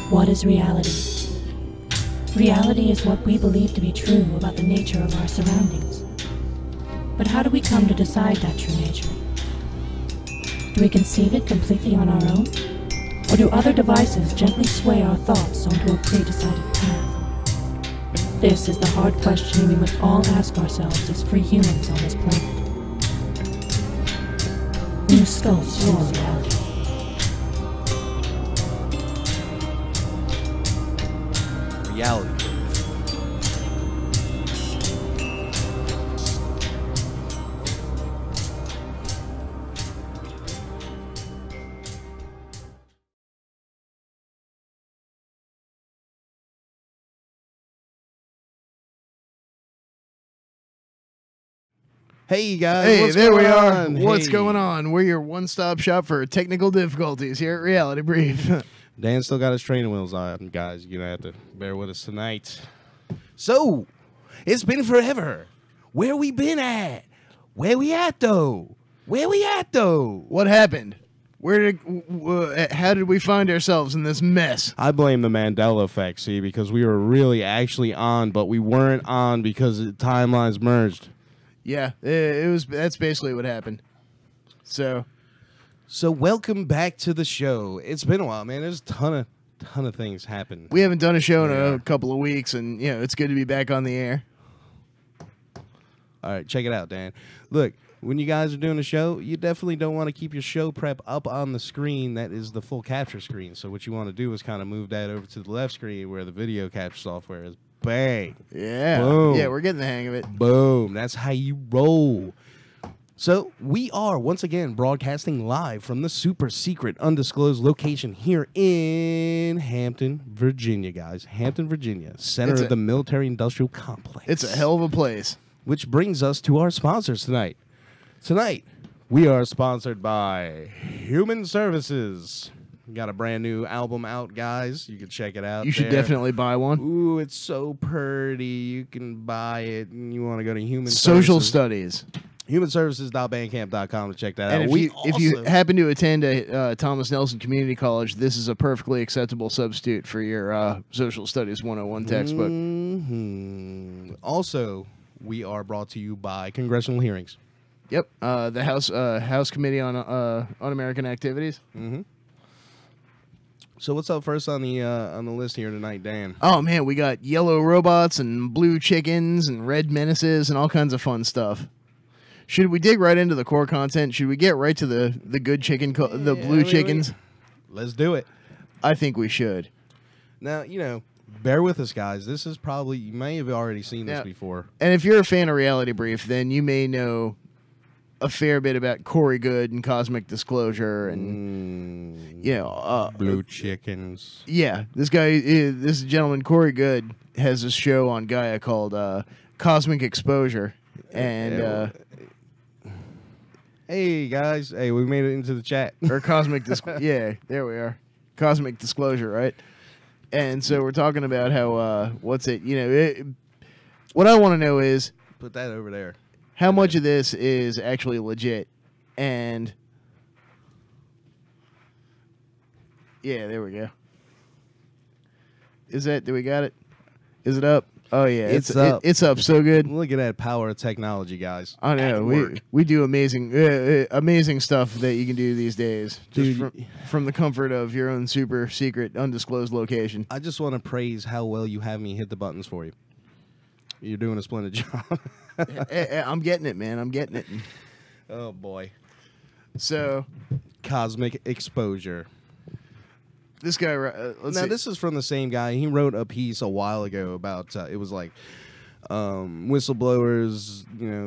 What is reality? Reality is what we believe to be true about the nature of our surroundings. But how do we come to decide that true nature? Do we conceive it completely on our own? Or do other devices gently sway our thoughts onto a pre-decided path? This is the hard question we must all ask ourselves as free humans on this planet. New Skulls for Reality. Reality. Hey guys, Hey, there we are. on? What's Hey. going on? We're your one-stop shop for technical difficulties here at Reality Brief. Dan still got his training wheels on, guys. You're gonna have to bear with us tonight. So, it's been forever. Where we been at? Where we at though? Where we at though? What happened? How did we find ourselves in this mess? I blame the Mandela effect, see, because we were really actually on, but we weren't on because the timelines merged. Yeah, that's basically what happened. So welcome back to the show. It's been a while, man. There's a ton of things happened. we haven't done a show in Yeah. a couple of weeks, and it's good to be back on the air. All right, check it out, Dan. Look, when you guys are doing a show, you definitely don't want to keep your show prep up on the screen that is the full capture screen. So what you want to do is kind of move that over to the left screen where the video capture software is. Bang. Yeah, Boom. yeah, we're getting the hang of it. Boom. That's how you roll. So we are once again broadcasting live from the super secret undisclosed location here in Hampton, Virginia, guys. Hampton, Virginia, center It's of the military industrial complex. It's a hell of a place. Which brings us to our sponsors tonight. Tonight, we are sponsored by Human Services. We got a brand new album out, guys. You can check it out. You should there. definitely buy one. Ooh, it's so pretty. You can buy it, and you want to go to Human Social Services. studies. HumanServices.bandcamp.com to check that And out. if you happen to attend a Thomas Nelson Community College, this is a perfectly acceptable substitute for your Social Studies 101 textbook. Also, we are brought to you by Congressional Hearings. Yep, the House Committee on Un-American Activities. Mm-hmm. So what's up first on the list here tonight, Dan? Oh man, we got yellow robots and blue chickens and red menaces and all kinds of fun stuff. Should we dig right into the core content? Should we get right to the good chicken, the blue chickens? Let's do it. I think we should. Now, bear with us, guys. This is probably, you may have already seen this Yeah. before. And if you're a fan of Reality Brief, then you may know a fair bit about Corey Good and Cosmic Disclosure and Blue chickens. yeah, this gentleman Corey Good has a show on Gaia called Cosmic Exposure, and Hey, guys. Hey, we made it into the chat. or Cosmic yeah, there we are, Cosmic Disclosure, right? And so we're talking about how what I want to know is Put that over there. how much of this is actually legit, and yeah, there we go. Do we got it? Is it up? Oh yeah, It's up. It's up so good. Look at that power of technology, guys. I know At we work. we do amazing stuff that you can do these days, just Dude. from the comfort of your own super secret undisclosed location. I just want to praise how well you have me hit the buttons for you. You're doing a splendid job. I'm getting it, man. I'm getting it. Oh, boy. So Cosmic Exposure. this guy, let's Now, see. this is from the same guy. He wrote a piece a while ago about, it was like, whistleblowers,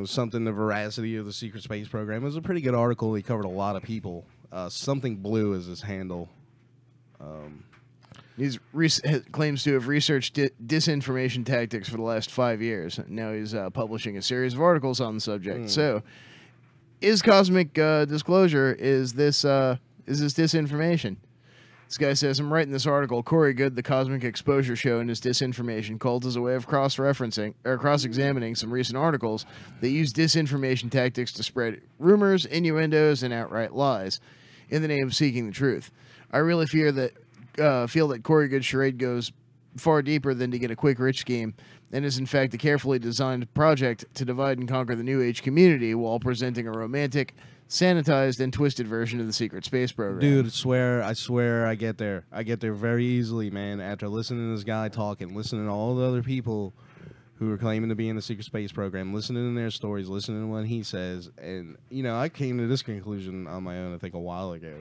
something the veracity of the secret space program. It was a pretty good article. He covered a lot of people. Something Blue is his handle. He claims to have researched disinformation tactics for the last 5 years. Now he's publishing a series of articles on the subject. So, is Cosmic Disclosure, is this disinformation? This guy says, I'm writing this article, Corey Good, the Cosmic Exposure Show and his disinformation cult as a way of cross-examining some recent articles that use disinformation tactics to spread rumors, innuendos, and outright lies in the name of seeking the truth. I really fear that feel that Corey Good's charade goes far deeper than to get a quick rich scheme, and is in fact a carefully designed project to divide and conquer the New Age community while presenting a romantic, sanitized, and twisted version of the secret space program. Dude, I swear I get there. I get there very easily, man, after listening to this guy talk and listening to all the other people who are claiming to be in the secret space program, listening to their stories, listening to what he says. And, you know, I came to this conclusion on my own, I think, a while ago.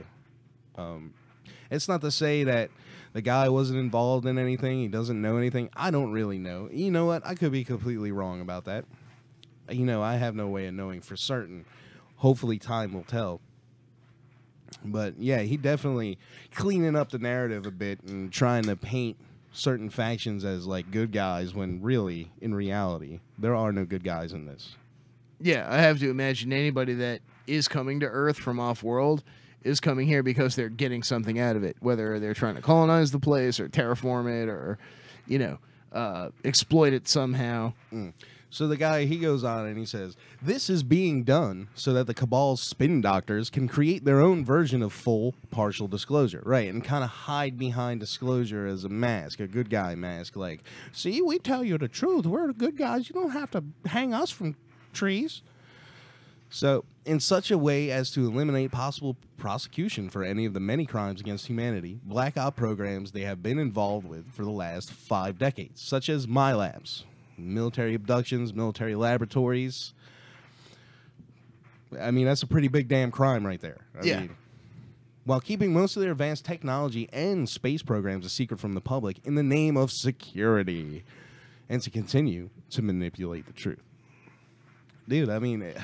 It's not to say that the guy wasn't involved in anything. He doesn't know anything. I don't really know. You know what? I could be completely wrong about that. You know, I have no way of knowing for certain. Hopefully time will tell. But, yeah, he definitely cleaning up the narrative a bit and trying to paint certain factions as, like, good guys when really, in reality, there are no good guys in this. Yeah, I have to imagine anybody that is coming to Earth from off-world is coming here because they're getting something out of it, whether they're trying to colonize the place or terraform it or, you know, exploit it somehow. So the guy, he goes on and he says, this is being done so that the Cabal's spin doctors can create their own version of full partial disclosure, right? And kind of hide behind disclosure as a mask, a good guy mask. Like, see, we tell you the truth. We're the good guys. You don't have to hang us from trees. So, in such a way as to eliminate possible prosecution for any of the many crimes against humanity, Black Op programs they have been involved with for the last 5 decades, such as MyLabs, military abductions, military laboratories. I mean, that's a pretty big damn crime right there. I mean, while keeping most of their advanced technology and space programs a secret from the public in the name of security, and to continue to manipulate the truth. Dude, I mean...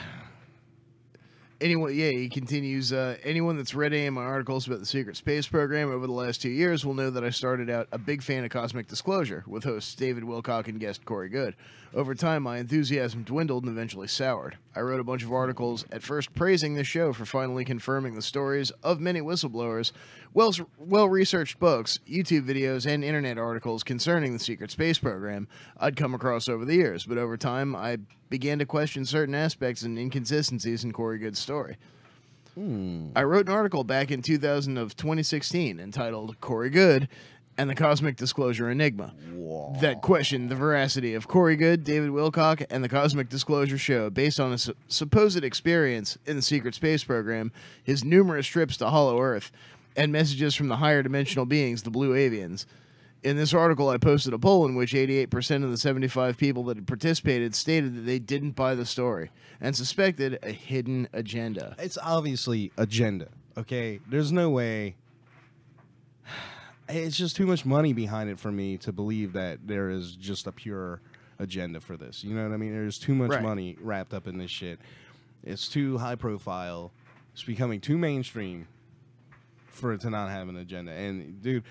Anyone, yeah, he continues, anyone that's read any of my articles about the secret space program over the last 2 years will know that I started out a big fan of Cosmic Disclosure, with hosts David Wilcock and guest Corey Goode. Over time, my enthusiasm dwindled and eventually soured. I wrote a bunch of articles, at first praising this show for finally confirming the stories of many whistleblowers, well-researched books, YouTube videos, and internet articles concerning the secret space program I'd come across over the years, but over time, I began to question certain aspects and inconsistencies in Corey Goode's story. I wrote an article back in 2016 entitled Corey Goode and the Cosmic Disclosure Enigma that questioned the veracity of Corey Goode, David Wilcock, and the Cosmic Disclosure Show based on his supposed experience in the secret space program, his numerous trips to Hollow Earth, and messages from the higher dimensional beings, the Blue Avians. In this article, I posted a poll in which 88% of the 75 people that had participated stated that they didn't buy the story and suspected a hidden agenda. It's obviously agenda, okay? There's no way... It's just too much money behind it for me to believe that there is just a pure agenda for this. You know what I mean? There's too much money wrapped up in this shit. It's too high profile. It's becoming too mainstream for it to not have an agenda. And, dude...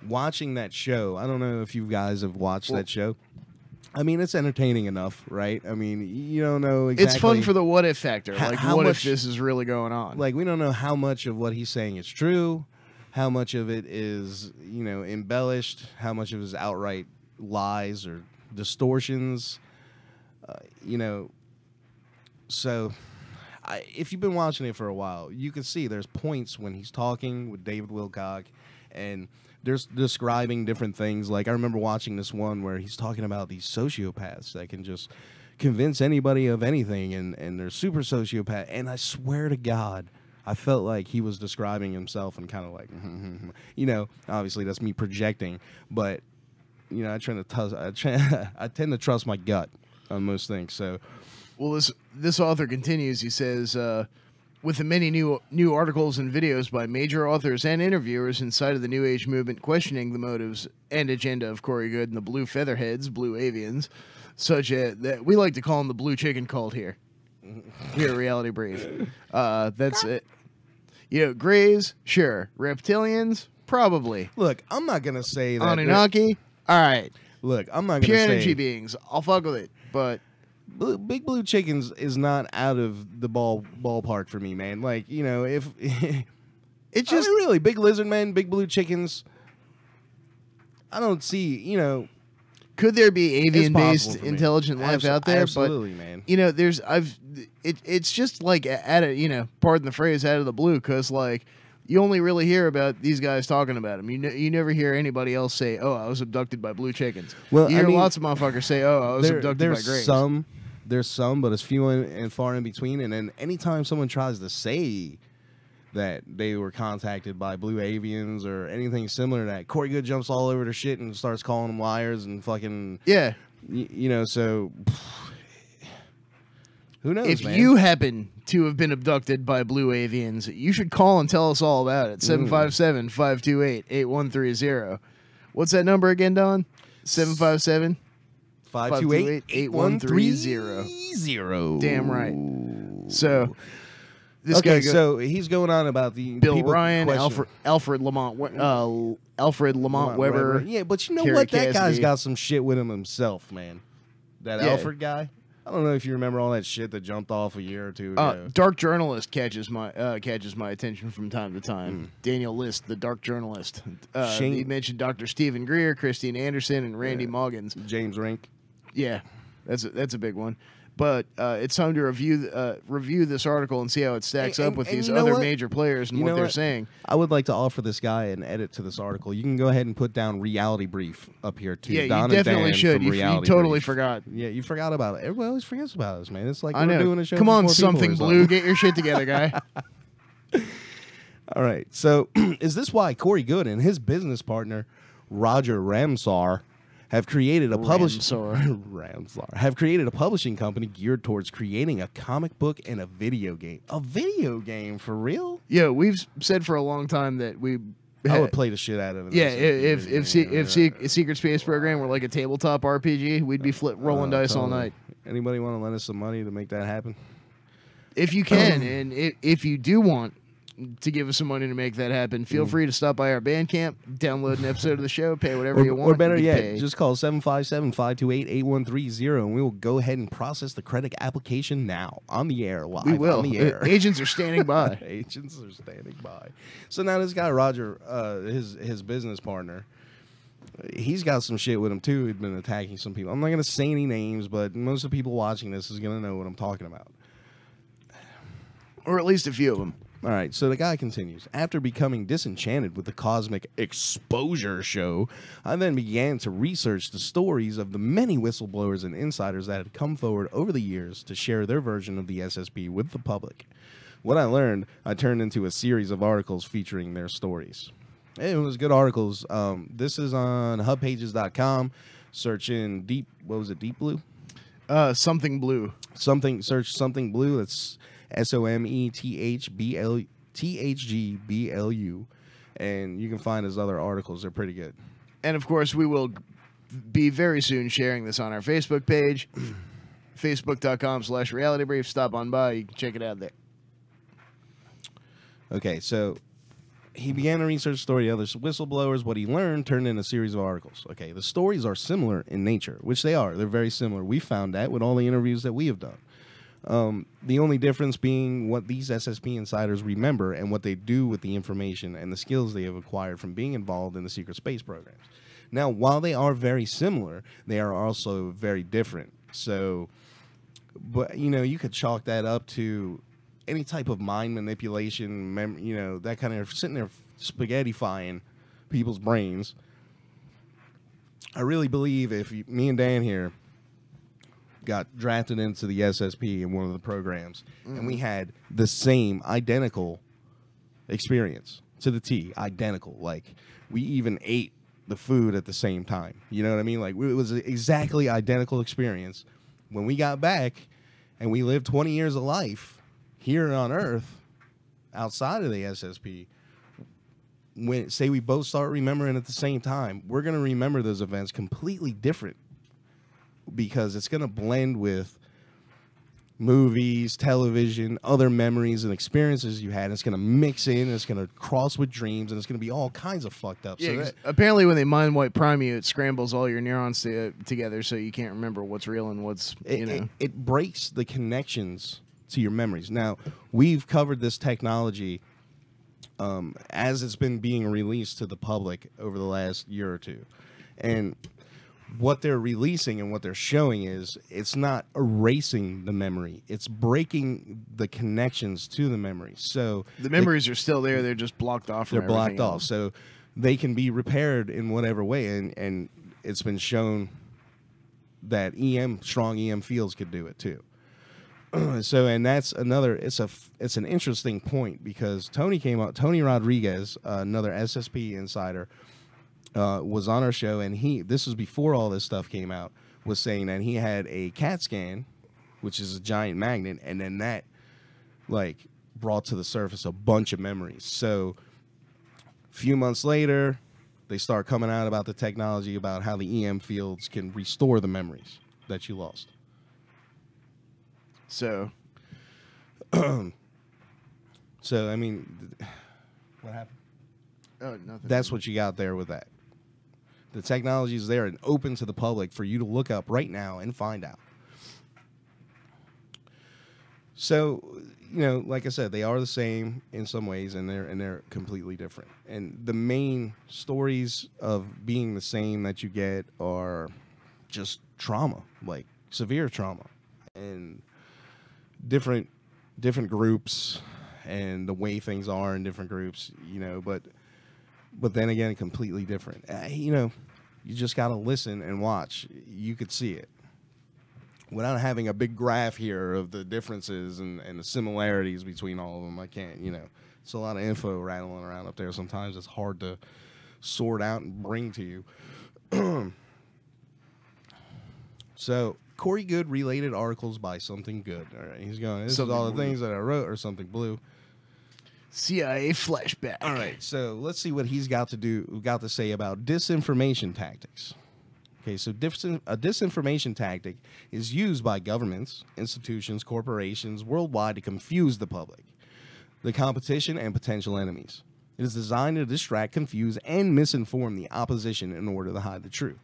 watching that show, I don't know if you guys have watched that show. I mean, it's entertaining enough, right? I mean, you don't know exactly... It's fun for the what-if factor. Like, what if this is really going on? Like, we don't know how much of what he's saying is true, how much of it is, you know, embellished, how much of it is outright lies or distortions, you know. So, if you've been watching it for a while, you can see there's points when he's talking with David Wilcock, and... there's describing different things. Like, I remember watching this one where he's talking about these sociopaths that can just convince anybody of anything, and they're super sociopath. And I swear to God, I felt like he was describing himself and kind of like, you know, obviously that's me projecting, but, you know, I tend to trust my gut on most things. So, well, this author continues. He says, with the many new articles and videos by major authors and interviewers inside of the New Age movement questioning the motives and agenda of Corey Goode and the Blue Featherheads, Blue Avians, such as that we like to call them the Blue Chicken Cult here at Reality Brief. That's it. You know, Greys, sure. Reptilians, probably. Look, I'm not gonna say that. Anunnaki, all right. Look, I'm not gonna Pure say energy beings. I'll fuck with it, but. Big Blue Chickens is not out of the ballpark for me, man. Like, you know, if it's just really Big Lizard Men, Big Blue Chickens. I don't see, you know. Could there be avian-based intelligent life out there? Absolutely, man. You know, it's just like you know, pardon the phrase, out of the blue, because like you only really hear about these guys talking about him. You never hear anybody else say, "Oh, I was abducted by blue chickens." Well, you I hear mean, lots of motherfuckers say, "Oh, I was abducted by Graves." There's some, but it's few and far in between. And then anytime someone tries to say that they were contacted by blue avians or anything similar to that, Corey Good jumps all over their shit and starts calling them liars and fucking Yeah. You know, so who knows, If man? you happen to have been abducted by blue avians, you should call and tell us all about it. 757-528-8130. What's that number again, Don? 757 528-8130. Damn right. So this Okay, guy so he's going on about the Bill people Ryan, question- Alfred Lamont Weber. Yeah, but you know Kerry what? That guy's Cassidy. got some shit with him himself, man. That Yeah. Alfred guy. I don't know if you remember all that shit that jumped off a year or two ago. Dark journalist catches my attention from time to time. Daniel List, the dark journalist. Shane- He mentioned Dr. Stephen Greer, Christine Anderson, and Randy Moggins. James Rink. Yeah, that's a big one. But it's time to review this article and see how it stacks up with and these you know other what? major players and You what know they're what? saying. I would like to offer this guy an edit to this article. You can go ahead and put down Reality Brief up here too. Yeah, Don you and definitely Dan should. from You Reality totally Brief. forgot. Yeah, you forgot about it. Everybody always forgets about us, man. It's like I we're know. doing a show. Come for on, 4 people or something something. blue. Get your shit together, guy. All right. So, is this why Corey Good and his business partner Roger Ramsar have created a have created a publishing company geared towards creating a comic book and a video game? A video game for real? Yeah, we've said for a long time that we. I would play the shit out of it. Yeah, if Secret Space Program were like a tabletop RPG, we'd be rolling dice all night. Anybody want to lend us some money to make that happen? If you can, and if you do want to give us some money to make that happen, feel free to stop by our Bandcamp, download an episode of the show, pay whatever you want. Or better you yet, pay. just call 757-528-8130 and we will go ahead and process the credit application now on the air, live we will. on the air. Agents are standing by. Agents are standing by. So now this guy Roger, his business partner, he's got some shit with him too. He's been attacking some people. I'm not going to say any names, but most of the people watching this is going to know what I'm talking about. Or at least a few of them. All right, so the guy continues. After becoming disenchanted with the Cosmic Exposure show, I then began to research the stories of the many whistleblowers and insiders that had come forward over the years to share their version of the SSP with the public. What I learned, I turned into a series of articles featuring their stories. It was good articles. This is on hubpages.com. Search in Deep Blue? Something blue. Search Something Blue. That's SOMETHGBLU, and you can find his other articles. They're pretty good. And of course, we will be very soon sharing this on our Facebook page, facebook.com/realitybrief. Stop on by. You can check it out there. Okay, so he began to research the story of other whistleblowers. What he learned turned into a series of articles. Okay, the stories are similar in nature, which they are. They're very similar. We found that with all the interviews that we have done. The only difference being what these SSP insiders remember and what they do with the information and the skills they have acquired from being involved in the secret space programs. Now, while they are very similar, they are also very different. So, but you know, you could chalk that up to any type of mind manipulation, that kind of sitting there spaghettifying people's brains. I really believe me and Dan here got drafted into the SSP in one of the programs, and we had the same identical experience to the T, identical. Like, we even ate the food at the same time. You know what I mean? Like, it was an exactly identical experience. When we got back and we lived 20 years of life here on Earth outside of the SSP, when say we both start remembering at the same time, we're going to remember those events completely different, because it's going to blend with movies, television, other memories and experiences you had. It's going to mix in, it's going to cross with dreams, and it's going to be all kinds of fucked up. Yeah, So 'cause that, apparently when they mind wipe prime you, it scrambles all your neurons together, so you can't remember what's real and what's, it breaks the connections to your memories. Now, we've covered this technology as it's been being released to the public over the last year or two. And what they're releasing and what they're showing is it's not erasing the memory. It's breaking the connections to the memory. So the memories are still there. They're just blocked off. They're from blocked everything off. else. So they can be repaired in whatever way. And it's been shown that strong EM fields could do it too. So, and that's another, it's an interesting point because Tony Rodriguez, another SSP insider, was on our show, and this was before all this stuff came out, was saying that he had a CAT scan, which is a giant magnet, and then that like brought to the surface a bunch of memories. So a few months later, they start coming out about the technology about how the EM fields can restore the memories that you lost. So I mean, what happened? oh, nothing. That's what you got there with that. The technology is there and open to the public for you to look up right now and find out. So, you know, like I said, they are the same in some ways, and they're completely different. And the main stories of being the same that you get are just trauma, like severe trauma, and different groups, and the way things are in different groups, you know. But then again, completely different. You know, you just got to listen and watch. You could see it. Without having a big graph here of the differences and the similarities between all of them, I can't, you know. It's a lot of info rattling around up there. Sometimes it's hard to sort out and bring to you. So, Corey Good related articles by Something Good. All right, he's going, this Something is all the Blue. things that I wrote, or Something Blue. CIA flashback. All right, so let's see what he's got to say about disinformation tactics. Okay, so a disinformation tactic is used by governments, institutions, corporations worldwide to confuse the public, the competition, and potential enemies. It is designed to distract, confuse, and misinform the opposition in order to hide the truth.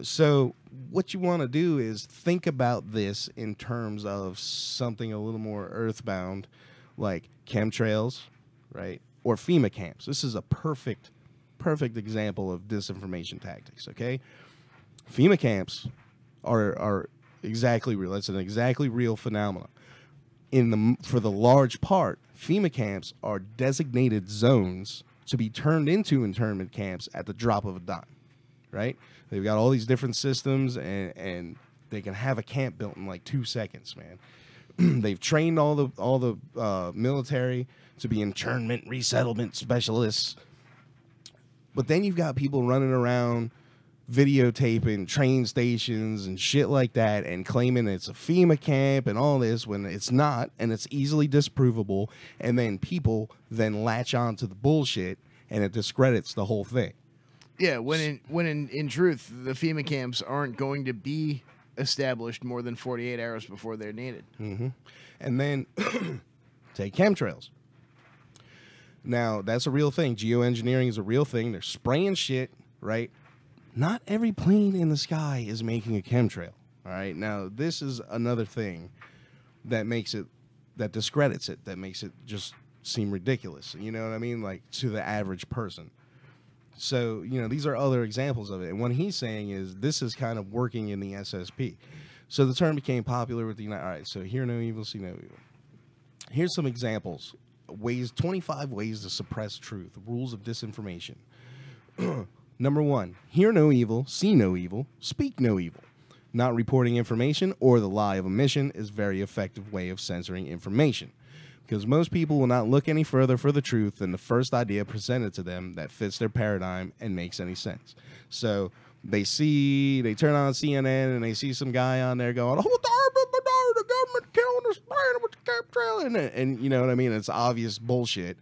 So what you want to do is think about this in terms of something a little more earthbound, like chemtrails, right? Or FEMA camps. This is a perfect example of disinformation tactics, okay? FEMA camps are exactly real. It's an exactly real phenomenon. For the large part, FEMA camps are designated zones to be turned into internment camps at the drop of a dime, right? They've got all these different systems, and they can have a camp built in like 2 seconds, man. They've trained all the military to be internment resettlement specialists, but then you've got people running around videotaping train stations and shit like that and claiming it's a FEMA camp and all this when it's not, and it's easily disprovable, and then people then latch on to the bullshit and it discredits the whole thing. Yeah, when in truth, the FEMA camps aren't going to be established more than 48 hours before they're needed. Mm-hmm. And then take chemtrails. Now, that's a real thing. Geoengineering is a real thing. They're spraying shit, right? Not every plane in the sky is making a chemtrail, all right? Now, this is another thing that discredits it, that makes it just seem ridiculous. You know what I mean? Like, to the average person. So, you know, these are other examples of it. And what he's saying is this is kind of working in the SSP. So the term became popular with the United. All right, so hear no evil, see no evil. Here's some examples. 25 ways to suppress truth. Rules of disinformation. Number 1, hear no evil, see no evil, speak no evil. Not reporting information or the lie of omission is a very effective way of censoring information, because most people will not look any further for the truth than the first idea presented to them that fits their paradigm and makes any sense. So they turn on CNN and they see some guy on there going, "Oh, the government killing us with the chemtrail," and you know what I mean? It's obvious bullshit.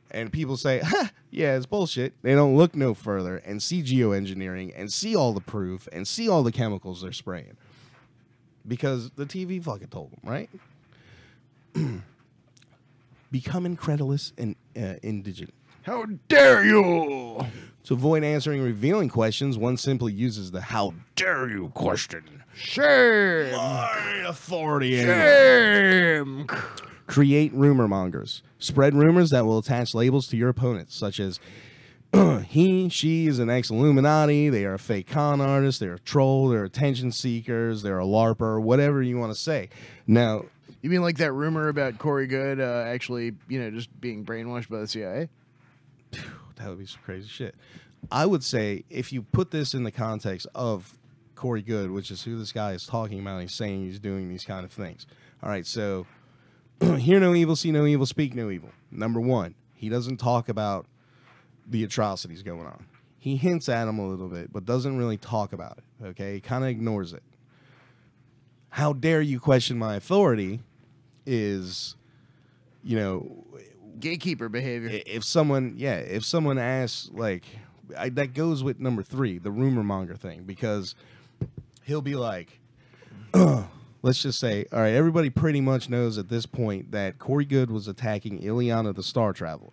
And people say, yeah, it's bullshit. They don't look no further and see geoengineering and see all the proof and see all the chemicals they're spraying. Because the TV fucking told them, right? Become incredulous and indigent. How dare you! To avoid answering revealing questions, one simply uses the "how dare you" question. Shame! My authority. Shame! Create rumor mongers. Spread rumors that will attach labels to your opponents, such as she is an ex-Illuminati. They are a fake con artist. They're a troll. They're attention seekers. They're a LARPer, whatever you want to say. Now, You mean like that rumor about Corey Good actually, just being brainwashed by the CIA? that would be some crazy shit. I would say if you put this in the context of Corey Good, which is who this guy is talking about, he's saying he's doing these kind of things. All right, so hear no evil, see no evil, speak no evil. Number one, he doesn't talk about the atrocities going on. He hints at them a little bit, but doesn't really talk about it, okay? He kind of ignores it. How dare you question my authority is, Gatekeeper behavior. if someone asks, like, that goes with number 3, the rumor monger thing, because he'll be like, let's just say, all right, everybody pretty much knows at this point that Corey Good was attacking Ileana the Star Traveler,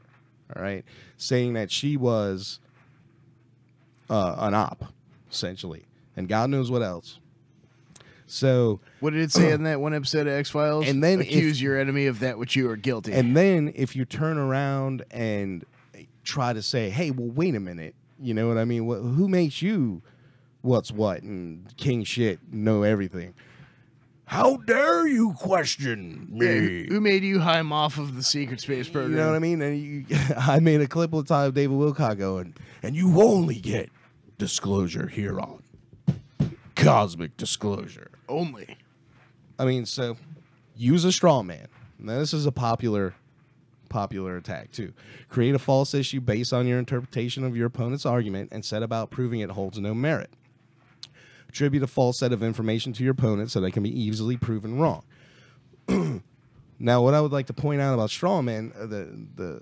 all right, saying that she was an op, essentially, and God knows what else. So What did it say in that one episode of X-Files? And then accuse your enemy of that which you are guilty. And then if you turn around and try to say, hey, well, wait a minute, you know what I mean? Who makes you what's what and king shit, know everything? How dare you question me? Who made you High Moff of the Secret Space Program? You know what I mean? And I made a clip with time of David Wilcock going, and you only get disclosure here on Cosmic Disclosure. Only. I mean, so use a straw man. Now, this is a popular attack too. Create a false issue based on your interpretation of your opponent's argument and set about proving it holds no merit. Attribute a false set of information to your opponent so they can be easily proven wrong. Now, what I would like to point out about straw man, the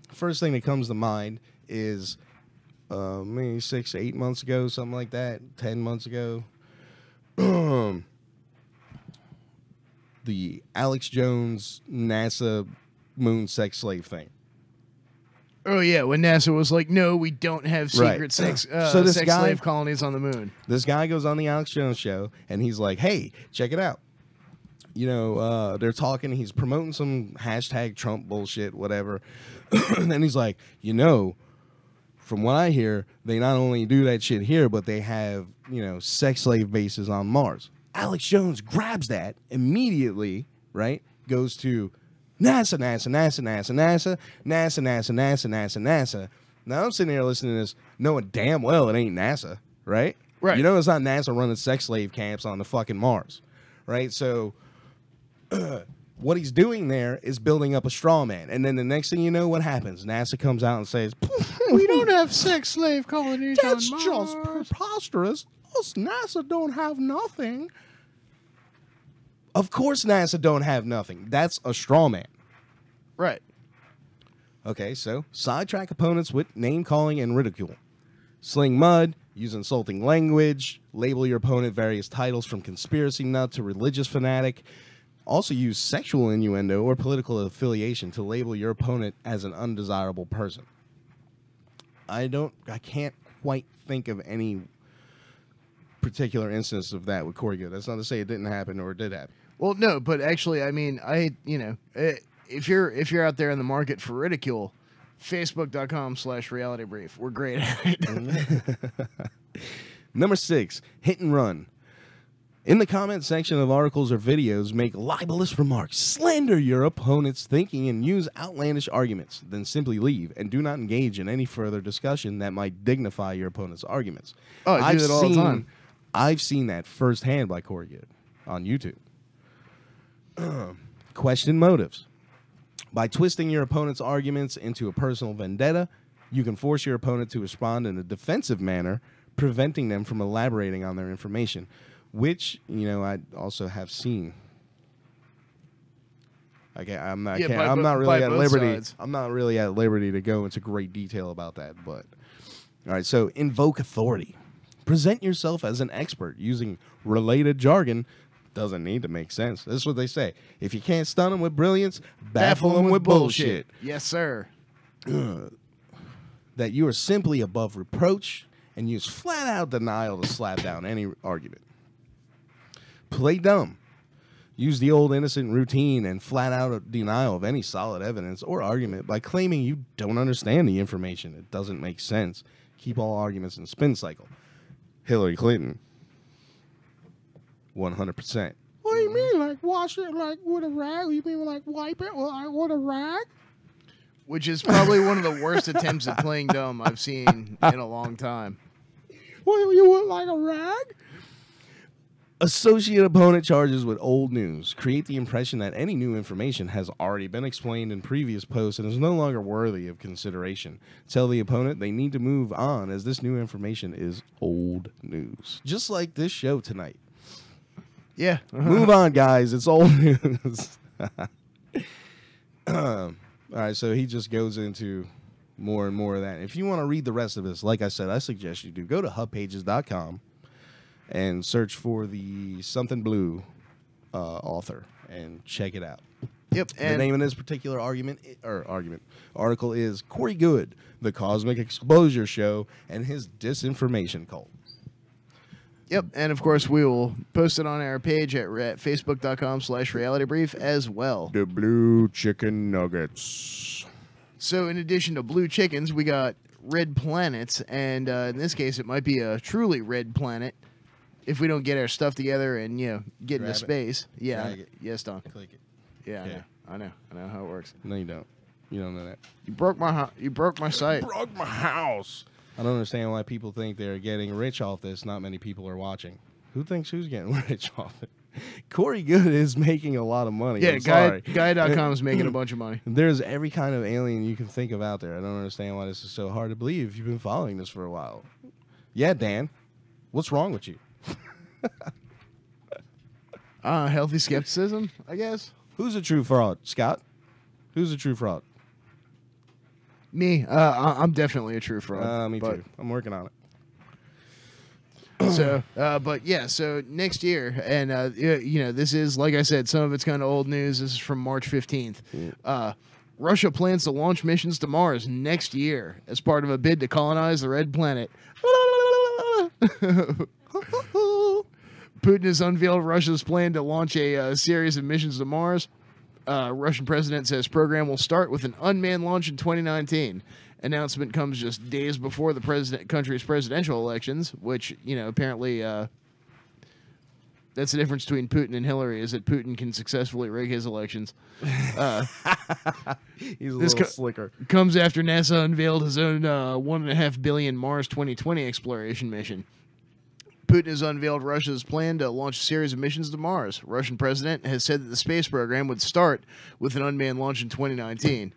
first thing that comes to mind is maybe 6, 8 months ago, something like that, 10 months ago. The Alex Jones NASA moon sex slave thing. Oh yeah, when NASA was like, "No, we don't have secret Right. sex So this sex guy- slave colonies on the moon." This guy goes on the Alex Jones show and he's like, hey, check it out. They're talking, he's promoting some hashtag Trump bullshit, whatever. And then he's like, from what I hear, they not only do that shit here, but they have, sex slave bases on Mars. Alex Jones grabs that immediately, right? Goes to NASA. Now I'm sitting there listening to this, knowing damn well it ain't NASA, right? Right. It's not NASA running sex slave camps on the fucking Mars, right? So what he's doing there is building up a straw man. And then the next thing you know, what happens? NASA comes out and says, We don't have sex slave colonies that's on just Mars. preposterous. Us NASA don't have nothing. Of course NASA don't have nothing. That's a straw man. Right. Okay, so sidetrack opponents with name-calling and ridicule. Sling mud, use insulting language, label your opponent various titles from conspiracy nut to religious fanatic. Also use sexual innuendo or political affiliation to label your opponent as an undesirable person. I can't quite think of any particular instance of that with Corey Good. That's not to say it didn't happen or it did happen. Well, no, but actually, I mean, if you're out there in the market for ridicule, Facebook.com/realitybrief. We're great at it. Number 6, hit and run. In the comment section of articles or videos, make libelous remarks, slander your opponent's thinking, and use outlandish arguments. Then simply leave and do not engage in any further discussion that might dignify your opponent's arguments. Oh, I do that all the time. I've seen that firsthand by Corey Good on YouTube. Question motives. By twisting your opponent's arguments into a personal vendetta, you can force your opponent to respond in a defensive manner, preventing them from elaborating on their information, which, I also have seen. Okay, I'm not really at liberty. Sides. I'm not really at liberty to go into great detail about that, but all right, so invoke authority. Present yourself as an expert using related jargon. Doesn't need to make sense. This is what they say. If you can't stun them with brilliance, baffle them with bullshit. Yes, sir. That you are simply above reproach and use flat-out denial to slap down any argument. Play dumb. Use the old innocent routine and flat out denial of any solid evidence or argument by claiming you don't understand the information. It doesn't make sense. Keep all arguments in spin cycle. Hillary Clinton. 100%. What do you mean, like wash it like with a rag? You mean like wipe it with a rag? Which is probably one of the worst attempts at playing dumb I've seen in a long time. What, you want like a rag? Associate opponent charges with old news. Create the impression that any new information has already been explained in previous posts and is no longer worthy of consideration. Tell the opponent they need to move on as this new information is old news. Just like this show tonight. Yeah. Move on, guys. It's old news. All right, so he just goes into more and more of that. If you want to read the rest of this, like I said, I suggest you do. Go to hubpages.com and search for the Something Blue author and check it out. Yep. The And name of this particular article is Corey Good, the Cosmic Exposure Show, and his disinformation cult. Yep, and of course we will post it on our page at facebook.com/realitybrief as well. The Blue Chicken Nuggets. So in addition to blue chickens, we got red planets, and in this case it might be a truly red planet if we don't get our stuff together and get into Grab it. space. Yeah, Drag it. yes, Don. Click it. Yeah, Okay. I know how it works. No, you don't. You don't know that. You broke my site. Broke my house. I don't understand why people think they're getting rich off this. Not many people are watching. Who thinks who's getting rich off it? Corey Good is making a lot of money. Yeah, I'm sorry. Guy.com is making a bunch of money. There's every kind of alien you can think of out there. I don't understand why this is so hard to believe if you've been following this for a while. Yeah, Dan. What's wrong with you? Healthy skepticism, I guess. Who's a true fraud? Scott? Who's a true fraud? Me, I'm definitely a true fraud. Me too. I'm working on it. So, but yeah, so next year, and this is, like I said, some of it's kind of old news. This is from March 15th. Russia plans to launch missions to Mars next year as part of a bid to colonize the red planet. Putin has unveiled Russia's plan to launch a series of missions to Mars. Russian president says program will start with an unmanned launch in 2019. Announcement comes just days before the country's presidential elections, which, apparently that's the difference between Putin and Hillary, is that Putin can successfully rig his elections. He's a little slicker. Comes after NASA unveiled his own $1.5 billion Mars 2020 exploration mission. Putin has unveiled Russia's plan to launch a series of missions to Mars. Russian president has said that the space program would start with an unmanned launch in 2019.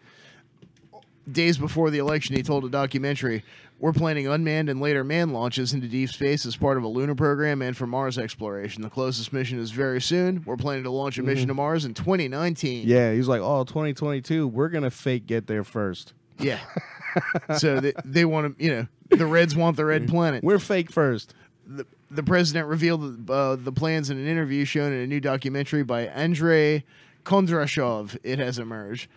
Days before the election, he told a documentary, "We're planning unmanned and later manned launches into deep space as part of a lunar program and for Mars exploration. The closest mission is very soon. We're planning to launch a mission to Mars in 2019. Yeah, he's like, 2022, we're going to fake get there first. Yeah. So they want to, the Reds want the red planet. We're fake first. The president revealed the plans in an interview shown in a new documentary by Andrei Kondrashov. It has emerged.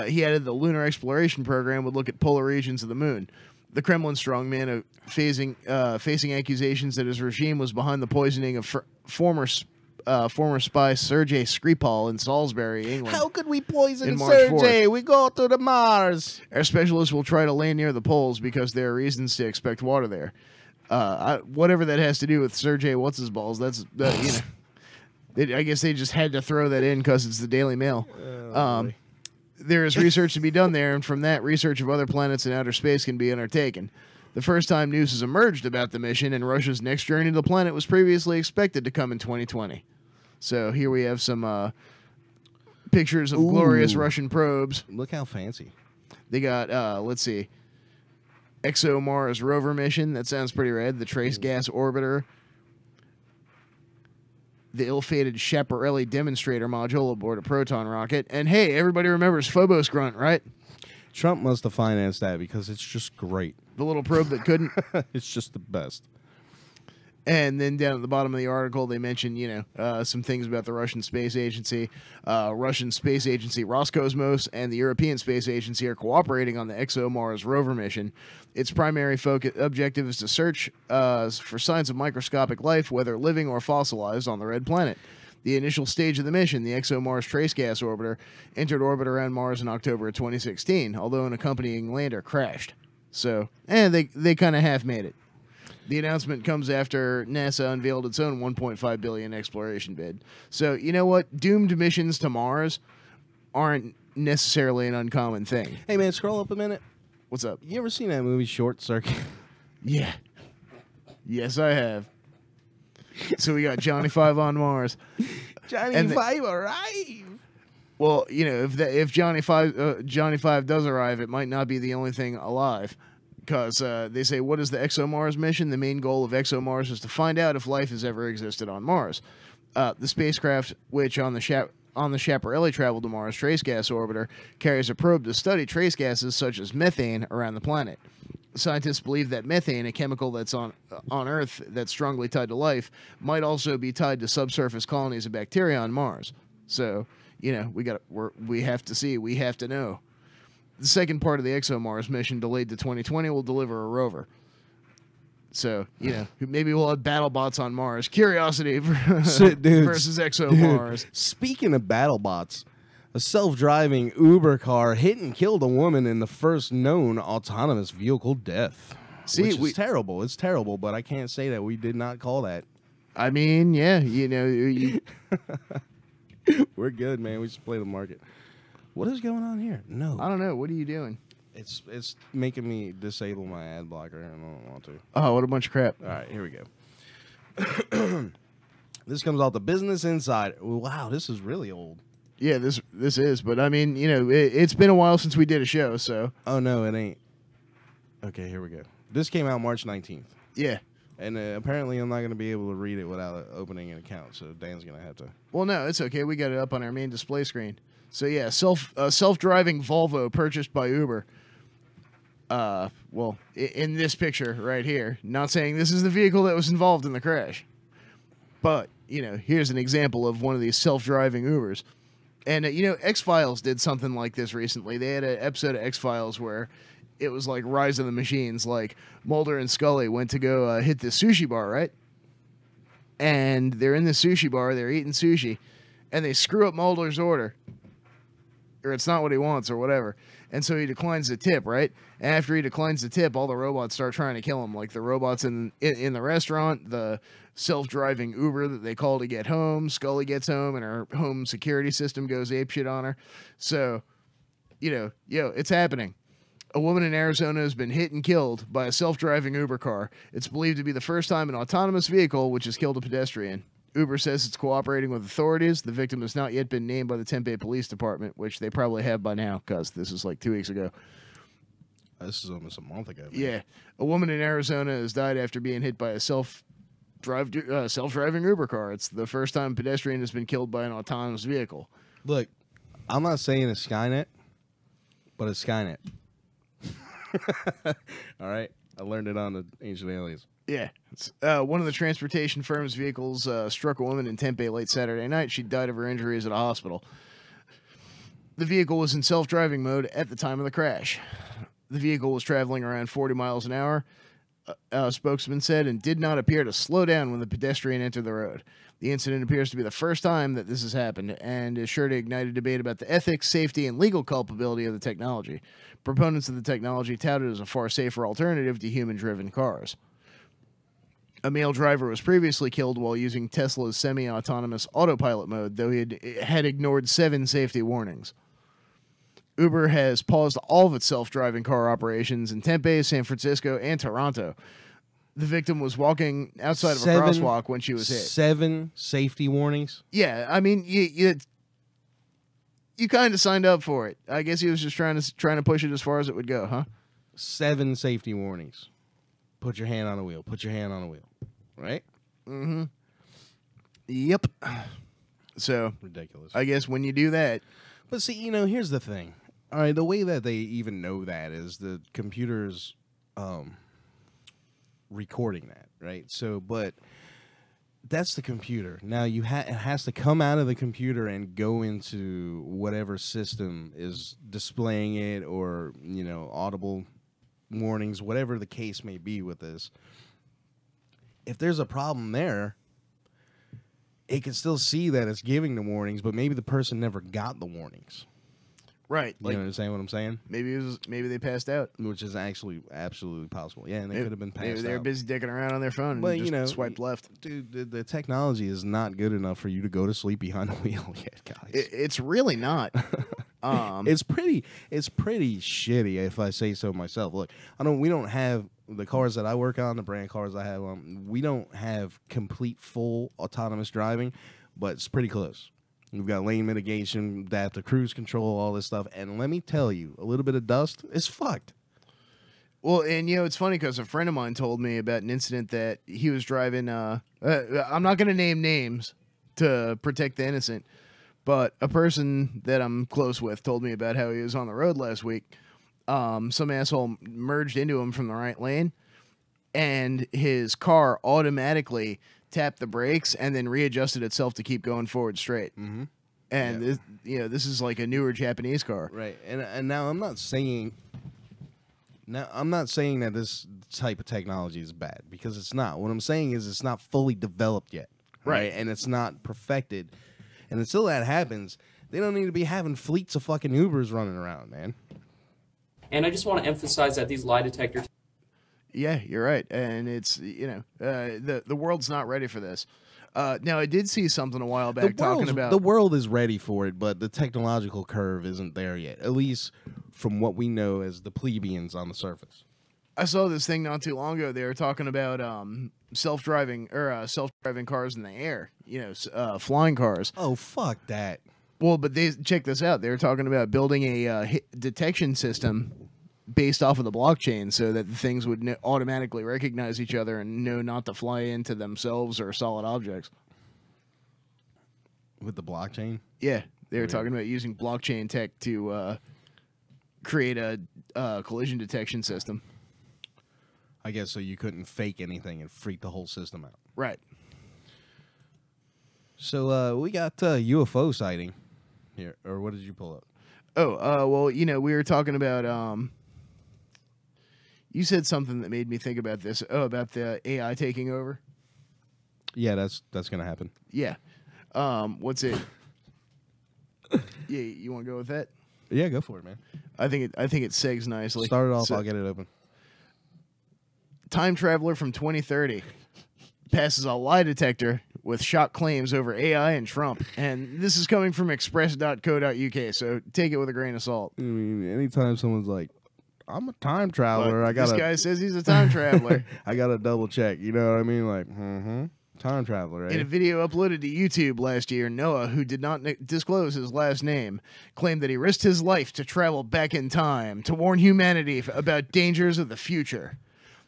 He added the lunar exploration program would look at polar regions of the moon. The Kremlin strongman facing accusations that his regime was behind the poisoning of former spy Sergei Skripal in Salisbury, England. How could we poison In March 4th. Sergey? We go to the Mars. Our specialists will try to land near the poles because there are reasons to expect water there. Whatever that has to do with Sergey what's-his-balls, that's, I guess they just had to throw that in because it's the Daily Mail. There is research to be done there, and from that, research of other planets in outer space can be undertaken. The first time news has emerged about the mission and Russia's next journey to the planet was previously expected to come in 2020. So here we have some pictures of glorious Russian probes. Look how fancy. They got, let's see, ExoMars rover mission. That sounds pretty rad. The Trace Gas Orbiter. The ill-fated Schiaparelli demonstrator module aboard a Proton rocket. And hey, everybody remembers Phobos Grunt, right? Trump must have financed that because it's just great. The little probe that couldn't. It's just the best. And then down at the bottom of the article, they mention, some things about the Russian Space Agency. Russian Space Agency Roscosmos and the European Space Agency are cooperating on the ExoMars rover mission. Its primary objective is to search for signs of microscopic life, whether living or fossilized, on the red planet. The initial stage of the mission, the ExoMars Trace Gas Orbiter, entered orbit around Mars in October of 2016, although an accompanying lander crashed. So, they kind of half made it. The announcement comes after NASA unveiled its own $1.5 billion exploration bid. So, you know what? Doomed missions to Mars aren't necessarily an uncommon thing. Hey, man, scroll up a minute. What's up? You ever seen that movie Short Circuit? Yeah. Yes, I have. So we got Johnny Five on Mars. Johnny Five arrive. Well, you know, if Johnny Five does arrive, it might not be the only thing alive. Because they say, what is the ExoMars mission? The main goal of ExoMars is to find out if life has ever existed on Mars. The spacecraft, which on the Schiaparelli travel to Mars Trace Gas Orbiter, carries a probe to study trace gases such as methane around the planet. Scientists believe that methane, a chemical that's on Earth that's strongly tied to life, might also be tied to subsurface colonies of bacteria on Mars. So, you know, we have to see, we have to know. The second part of the ExoMars mission, delayed to 2020, will deliver a rover. So, you know, maybe we'll have battle bots on Mars. Curiosity versus ExoMars. Dude, speaking of battle bots, a self-driving Uber car hit and killed a woman in the first known autonomous vehicle death. See, which is terrible. It's terrible, but I can't say that we did not call that. I mean, yeah, you know. We're good, man. We should play the market. What is going on here? No. I don't know. What are you doing? It's making me disable my ad blocker, and I don't want to. Oh, what a bunch of crap. All right, here we go. This comes out the Business Insider. Wow, this is really old. Yeah, this is. But, I mean, you know, it's been a while since we did a show, so. Oh, no, it ain't. Okay, here we go. This came out March 19th. Yeah. And apparently I'm not going to be able to read it without opening an account, so Dan's going to have to. Well, no, it's okay. We got it up on our main display screen. So, yeah, self-driving Volvo purchased by Uber. Well, in this picture right here. Not saying this is the vehicle that was involved in the crash. But, you know, here's an example of one of these self-driving Ubers. And, you know, X-Files did something like this recently. They had an episode of X-Files where it was like Rise of the Machines. Like, Mulder and Scully went to go hit this sushi bar, right? And they're in the sushi bar. They're eating sushi. And they screw up Mulder's order. Or it's not what he wants or whatever. And so he declines the tip, right? And after he declines the tip, all the robots start trying to kill him. Like the robots in the restaurant, the self-driving Uber that they call to get home. Scully gets home and her home security system goes apeshit on her. So, you know, it's happening. A woman in Arizona has been hit and killed by a self-driving Uber car. It's believed to be the first time an autonomous vehicle which has killed a pedestrian. Uber says it's cooperating with authorities. The victim has not yet been named by the Tempe Police Department, which they probably have by now because this is like 2 weeks ago. This is almost a month ago. Man. Yeah. A woman in Arizona has died after being hit by a self-driving Uber car. It's the first time a pedestrian has been killed by an autonomous vehicle. Look, I'm not saying it's Skynet, but it's Skynet. All right? I learned it on the Ancient Aliens. Yeah. One of the transportation firm's vehicles struck a woman in Tempe late Saturday night. She died of her injuries at a hospital. The vehicle was in self-driving mode at the time of the crash. The vehicle was traveling around 40 miles an hour, a spokesman said, and did not appear to slow down when the pedestrian entered the road. The incident appears to be the first time that this has happened and is sure to ignite a debate about the ethics, safety, and legal culpability of the technology. Proponents of the technology tout it as a far safer alternative to human-driven cars. A male driver was previously killed while using Tesla's semi-autonomous autopilot mode, though he had ignored 7 safety warnings. Uber has paused all of its self-driving car operations in Tempe, San Francisco, and Toronto. The victim was walking outside of a crosswalk when she was hit. 7 safety warnings? Yeah, I mean, you kind of signed up for it. I guess he was just trying to push it as far as it would go, huh? 7 safety warnings. Put your hand on the wheel. Put your hand on the wheel. Right? Mm-hmm. Yep. So, ridiculous. I guess when you do that. But see, you know, here's the thing. All right, the way that they even know that is the computer's recording that, right? So, but that's the computer. Now, it has to come out of the computer and go into whatever system is displaying it or, you know, audible warnings, whatever the case may be with this. If there's a problem there, it can still see that it's giving the warnings, but maybe the person never got the warnings. Right. You Like understand what I'm saying? maybe they passed out. Which is actually absolutely possible. Yeah, and they could have been passed Maybe they were out. busy dicking around on their phone But, and you just know, swiped left. Dude, the technology is not good enough for you to go to sleep behind the wheel yet, guys. It's really not. It's pretty shitty if I say so myself. Look, we don't have the cars that I work on, the brand cars I have we don't have complete full autonomous driving, but it's pretty close. We've got lane mitigation, adaptive cruise control, all this stuff. And let me tell you, a little bit of dust is fucked. Well, and it's funny because a friend of mine told me about an incident that he was driving. I'm not going to name names to protect the innocent, but a person that I'm close with told me about how he was on the road last week. Some asshole merged into him from the right lane, and his car automatically tapped the brakes and then readjusted itself to keep going forward straight. Mm-hmm. And this is like a newer Japanese car, Right. And now I'm not saying that this type of technology is bad, because it's not. What I'm saying is it's not fully developed yet. Right. And it's not perfected. And until that happens, they don't need to be having fleets of fucking Ubers running around, man. And I just want to emphasize that these lie detector Yeah, you're right, and it's the world's not ready for this. Now, I did see something a while back talking about the world is ready for it, but the technological curve isn't there yet. At least from what we know as the plebeians on the surface. I saw this thing not too long ago. They were talking about self-driving cars in the air. Flying cars. Oh, fuck that. Well, but check this out. They were talking about building a hit detection system based off of the blockchain, so that the things would automatically recognize each other and know not to fly into themselves or solid objects. With the blockchain? Yeah, they were talking about using blockchain tech to create a collision detection system. I guess so you couldn't fake anything and freak the whole system out. Right. So we got UFO sighting here. Or what did you pull up? Oh, well, we were talking about you said something that made me think about this. Oh, about the AI taking over? Yeah, that's going to happen. Yeah. What's it? Yeah, you want to go with that? Yeah, go for it, man. I think it segs nicely. Start it off, So, I'll get it open. time traveler from 2030 passes a lie detector with shock claims over AI and Trump. And this is coming from express.co.uk, so take it with a grain of salt. I mean, anytime someone's like, I'm a time traveler, Look, I got this guy says he's a time traveler. I got to double check. You know what I mean? Like, time traveler, right? In a video uploaded to YouTube last year, Noah, who did not disclose his last name, claimed that he risked his life to travel back in time to warn humanity about dangers of the future.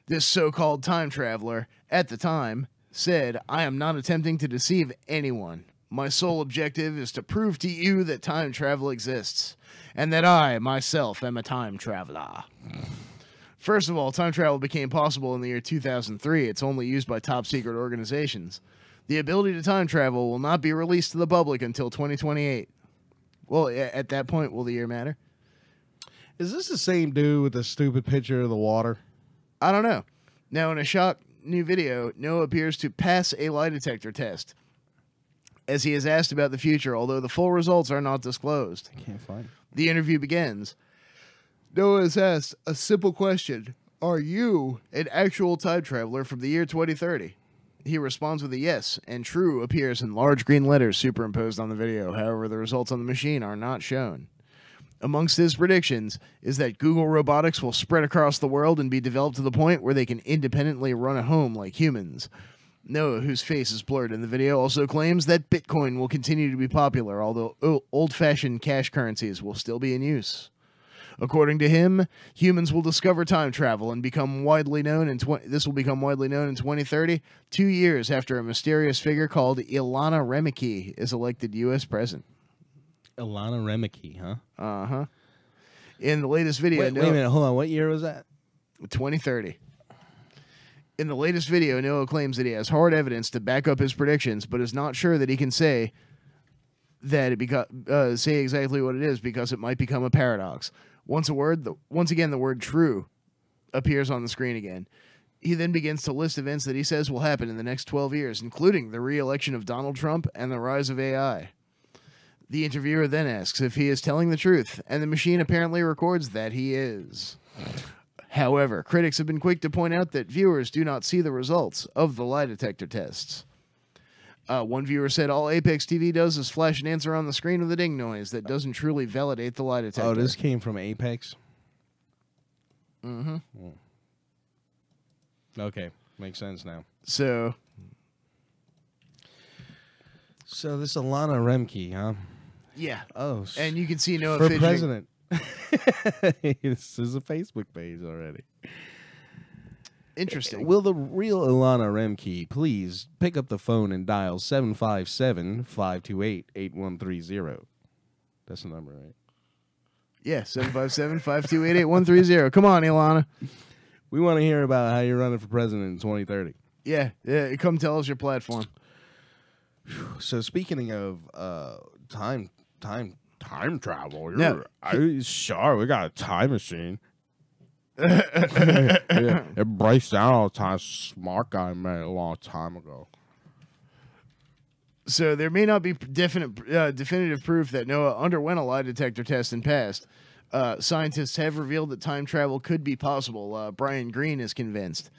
This so-called time traveler, at the time, said, "I am not attempting to deceive anyone. My sole objective is to prove to you that time travel exists, and that I, myself, am a time traveler." First of all, time travel became possible in the year 2003. It's only used by top-secret organizations. The ability to time travel will not be released to the public until 2028. Well, at that point, will the year matter? Is this the same dude with the stupid picture of the water? I don't know. Now, in a shock new video, Noah appears to pass a lie detector test, as he is asked about the future, although the full results are not disclosed. I can't find it. The interview begins. Noah is asked a simple question. Are you an actual time traveler from the year 2030? He responds with a yes, and true appears in large green letters superimposed on the video. However, the results on the machine are not shown. Amongst his predictions is that Google robotics will spread across the world and be developed to the point where they can independently run a home like humans. Noah, whose face is blurred in the video, also claims that Bitcoin will continue to be popular, although old-fashioned cash currencies will still be in use. According to him, humans will discover time travel and become widely known this will become widely known in 2030, 2 years after a mysterious figure called Ilana Remeke is elected U.S. president. Ilana Remeke, huh? Uh-huh. In the latest video... Wait a minute, hold on. What year was that? 2030. In the latest video, Noah claims that he has hard evidence to back up his predictions, but is not sure that he can say say exactly what it is because it might become a paradox. Once again, the word "true" appears on the screen again. He then begins to list events that he says will happen in the next 12 years, including the re-election of Donald Trump and the rise of AI. The interviewer then asks if he is telling the truth, and the machine apparently records that he is. However, critics have been quick to point out that viewers do not see the results of the lie detector tests. One viewer said all Apex TV does is flash an answer on the screen with a ding noise that doesn't truly validate the lie detector. Oh, this came from Apex? Mm-hmm. Okay, makes sense now. So this Alana Remke, huh? yeah. Oh, And you can see Noah for fidgeting. president. This is a Facebook page already. Interesting. Will the real Alana Remke please pick up the phone and dial 757-528-8130? That's the number, right? Yeah, 757-528-8130. Come on, Ilana. We want to hear about how you're running for president in 2030. Yeah, come tell us your platform. So speaking of time travel, No. sure we got a time machine. It breaks down all the time. Smart guy made it a long time ago. So there may not be definitive proof that Noah underwent a lie detector test and passed. Scientists have revealed that time travel could be possible. Brian Greene is convinced.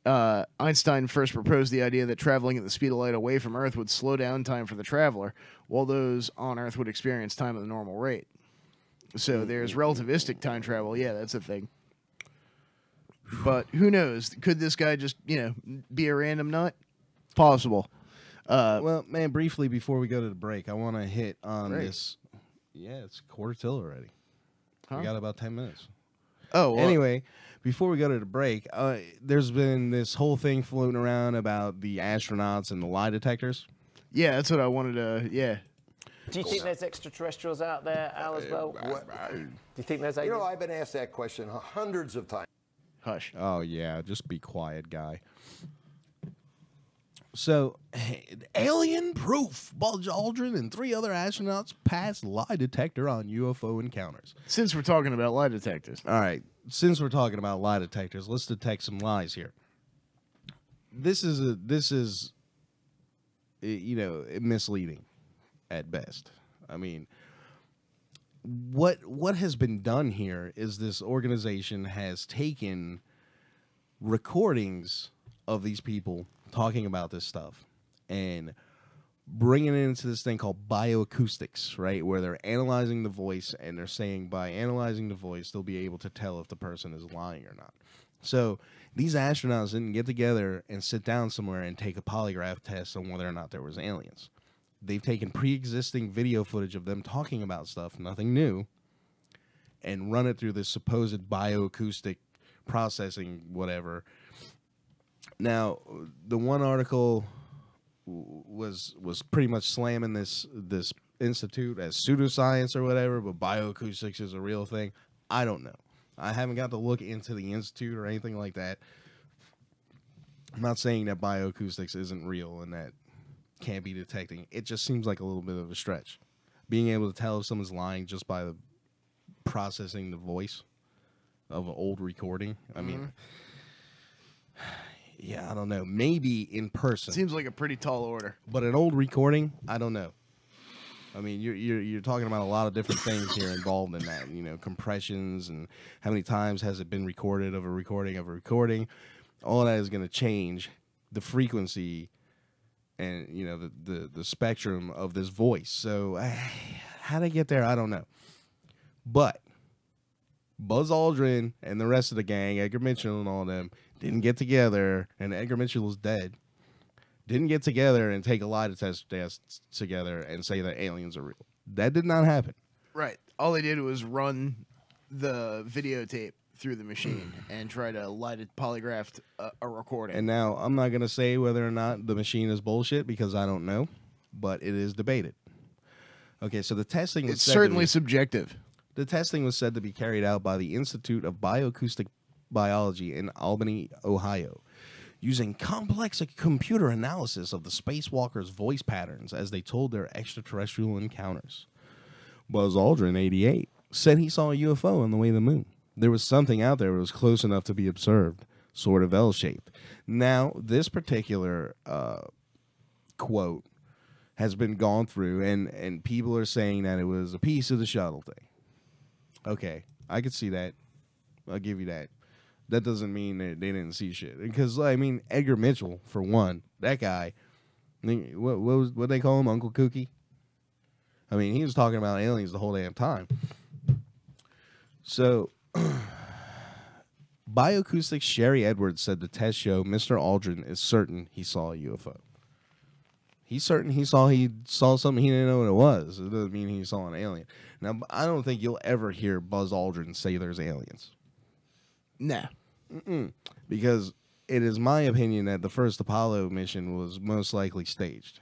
Einstein first proposed the idea that traveling at the speed of light away from Earth would slow down time for the traveler, while those on Earth would experience time at the normal rate. So there's relativistic time travel. Yeah, that's a thing. But who knows? Could this guy just, be a random nut? Possible. Well, man, briefly before we go to the break, I want to hit on Break? this. Yeah, it's 1:45 already. Huh? We got about 10 minutes. Oh, well, Anyway, before we go to the break, there's been this whole thing floating around about the astronauts and the lie detectors. yeah, that's what I wanted to, yeah. Do you think there's extraterrestrials out there, Al, as well? Do you think there's aliens? I've been asked that question hundreds of times. Hush. Oh, yeah, just be quiet, guy. So, alien proof. Buzz Aldrin and 3 other astronauts passed lie detector on UFO encounters. Since we're talking about lie detectors. All right, since we're talking about lie detectors, let's detect some lies here. This is misleading at best. I mean, what has been done here is this organization has taken recordings of these people talking about this stuff and bringing it into this thing called bioacoustics, right? Where they're analyzing the voice, and they're saying by analyzing the voice, they'll be able to tell if the person is lying or not. So these astronauts didn't get together and sit down somewhere and take a polygraph test on whether or not there was aliens. They've taken pre-existing video footage of them talking about stuff, nothing new, and run it through this supposed bioacoustic processing, whatever. Now, the one article was pretty much slamming this institute as pseudoscience or whatever, but bioacoustics is a real thing. I don't know. I haven't got to look into the institute or anything like that. I'm not saying that bioacoustics isn't real and that can't be detecting. It just seems like a little bit of a stretch. Being able to tell if someone's lying just by the processing the voice of an old recording. I mean, yeah, I don't know. Maybe in person. Seems like a pretty tall order. But an old recording, I don't know. I mean, you're talking about a lot of different things here involved in that. Compressions and how many times has it been recorded of a recording. All that is going to change the frequency and the spectrum of this voice. So how to get there, I don't know. But Buzz Aldrin and the rest of the gang, Edgar Mitchell and all them, didn't get together, and Edgar Mitchell is dead. Didn't get together and take a lie detector test together and say that aliens are real. That did not happen. Right. All they did was run the videotape through the machine and try to polygraph a recording. And now I'm not going to say whether or not the machine is bullshit because I don't know, but it is debated. Okay, so the testing was it's certainly subjective. The testing was said to be carried out by the Institute of Bioacoustic Biology in Albany, Ohio, using complex computer analysis of the spacewalkers' voice patterns as they told their extraterrestrial encounters. Buzz Aldrin, 88, said he saw a UFO on the way to the moon. There was something out there that was close enough to be observed, sort of L-shaped. Now, this particular quote has been gone through, and people are saying that it was a piece of the shuttle thing. Okay, I could see that. I'll give you that. That doesn't mean that they didn't see shit. Because, I mean, Edgar Mitchell, for one, that guy, what they call him, Uncle Kooky? I mean, he was talking about aliens the whole damn time. So, Bioacoustics Sherry Edwards said the test show Mr. Aldrin is certain he saw a UFO. He's certain he saw something he didn't know what it was. It doesn't mean he saw an alien. Now, I don't think you'll ever hear Buzz Aldrin say there's aliens. Nah. Because it is my opinion that the first Apollo mission was most likely staged.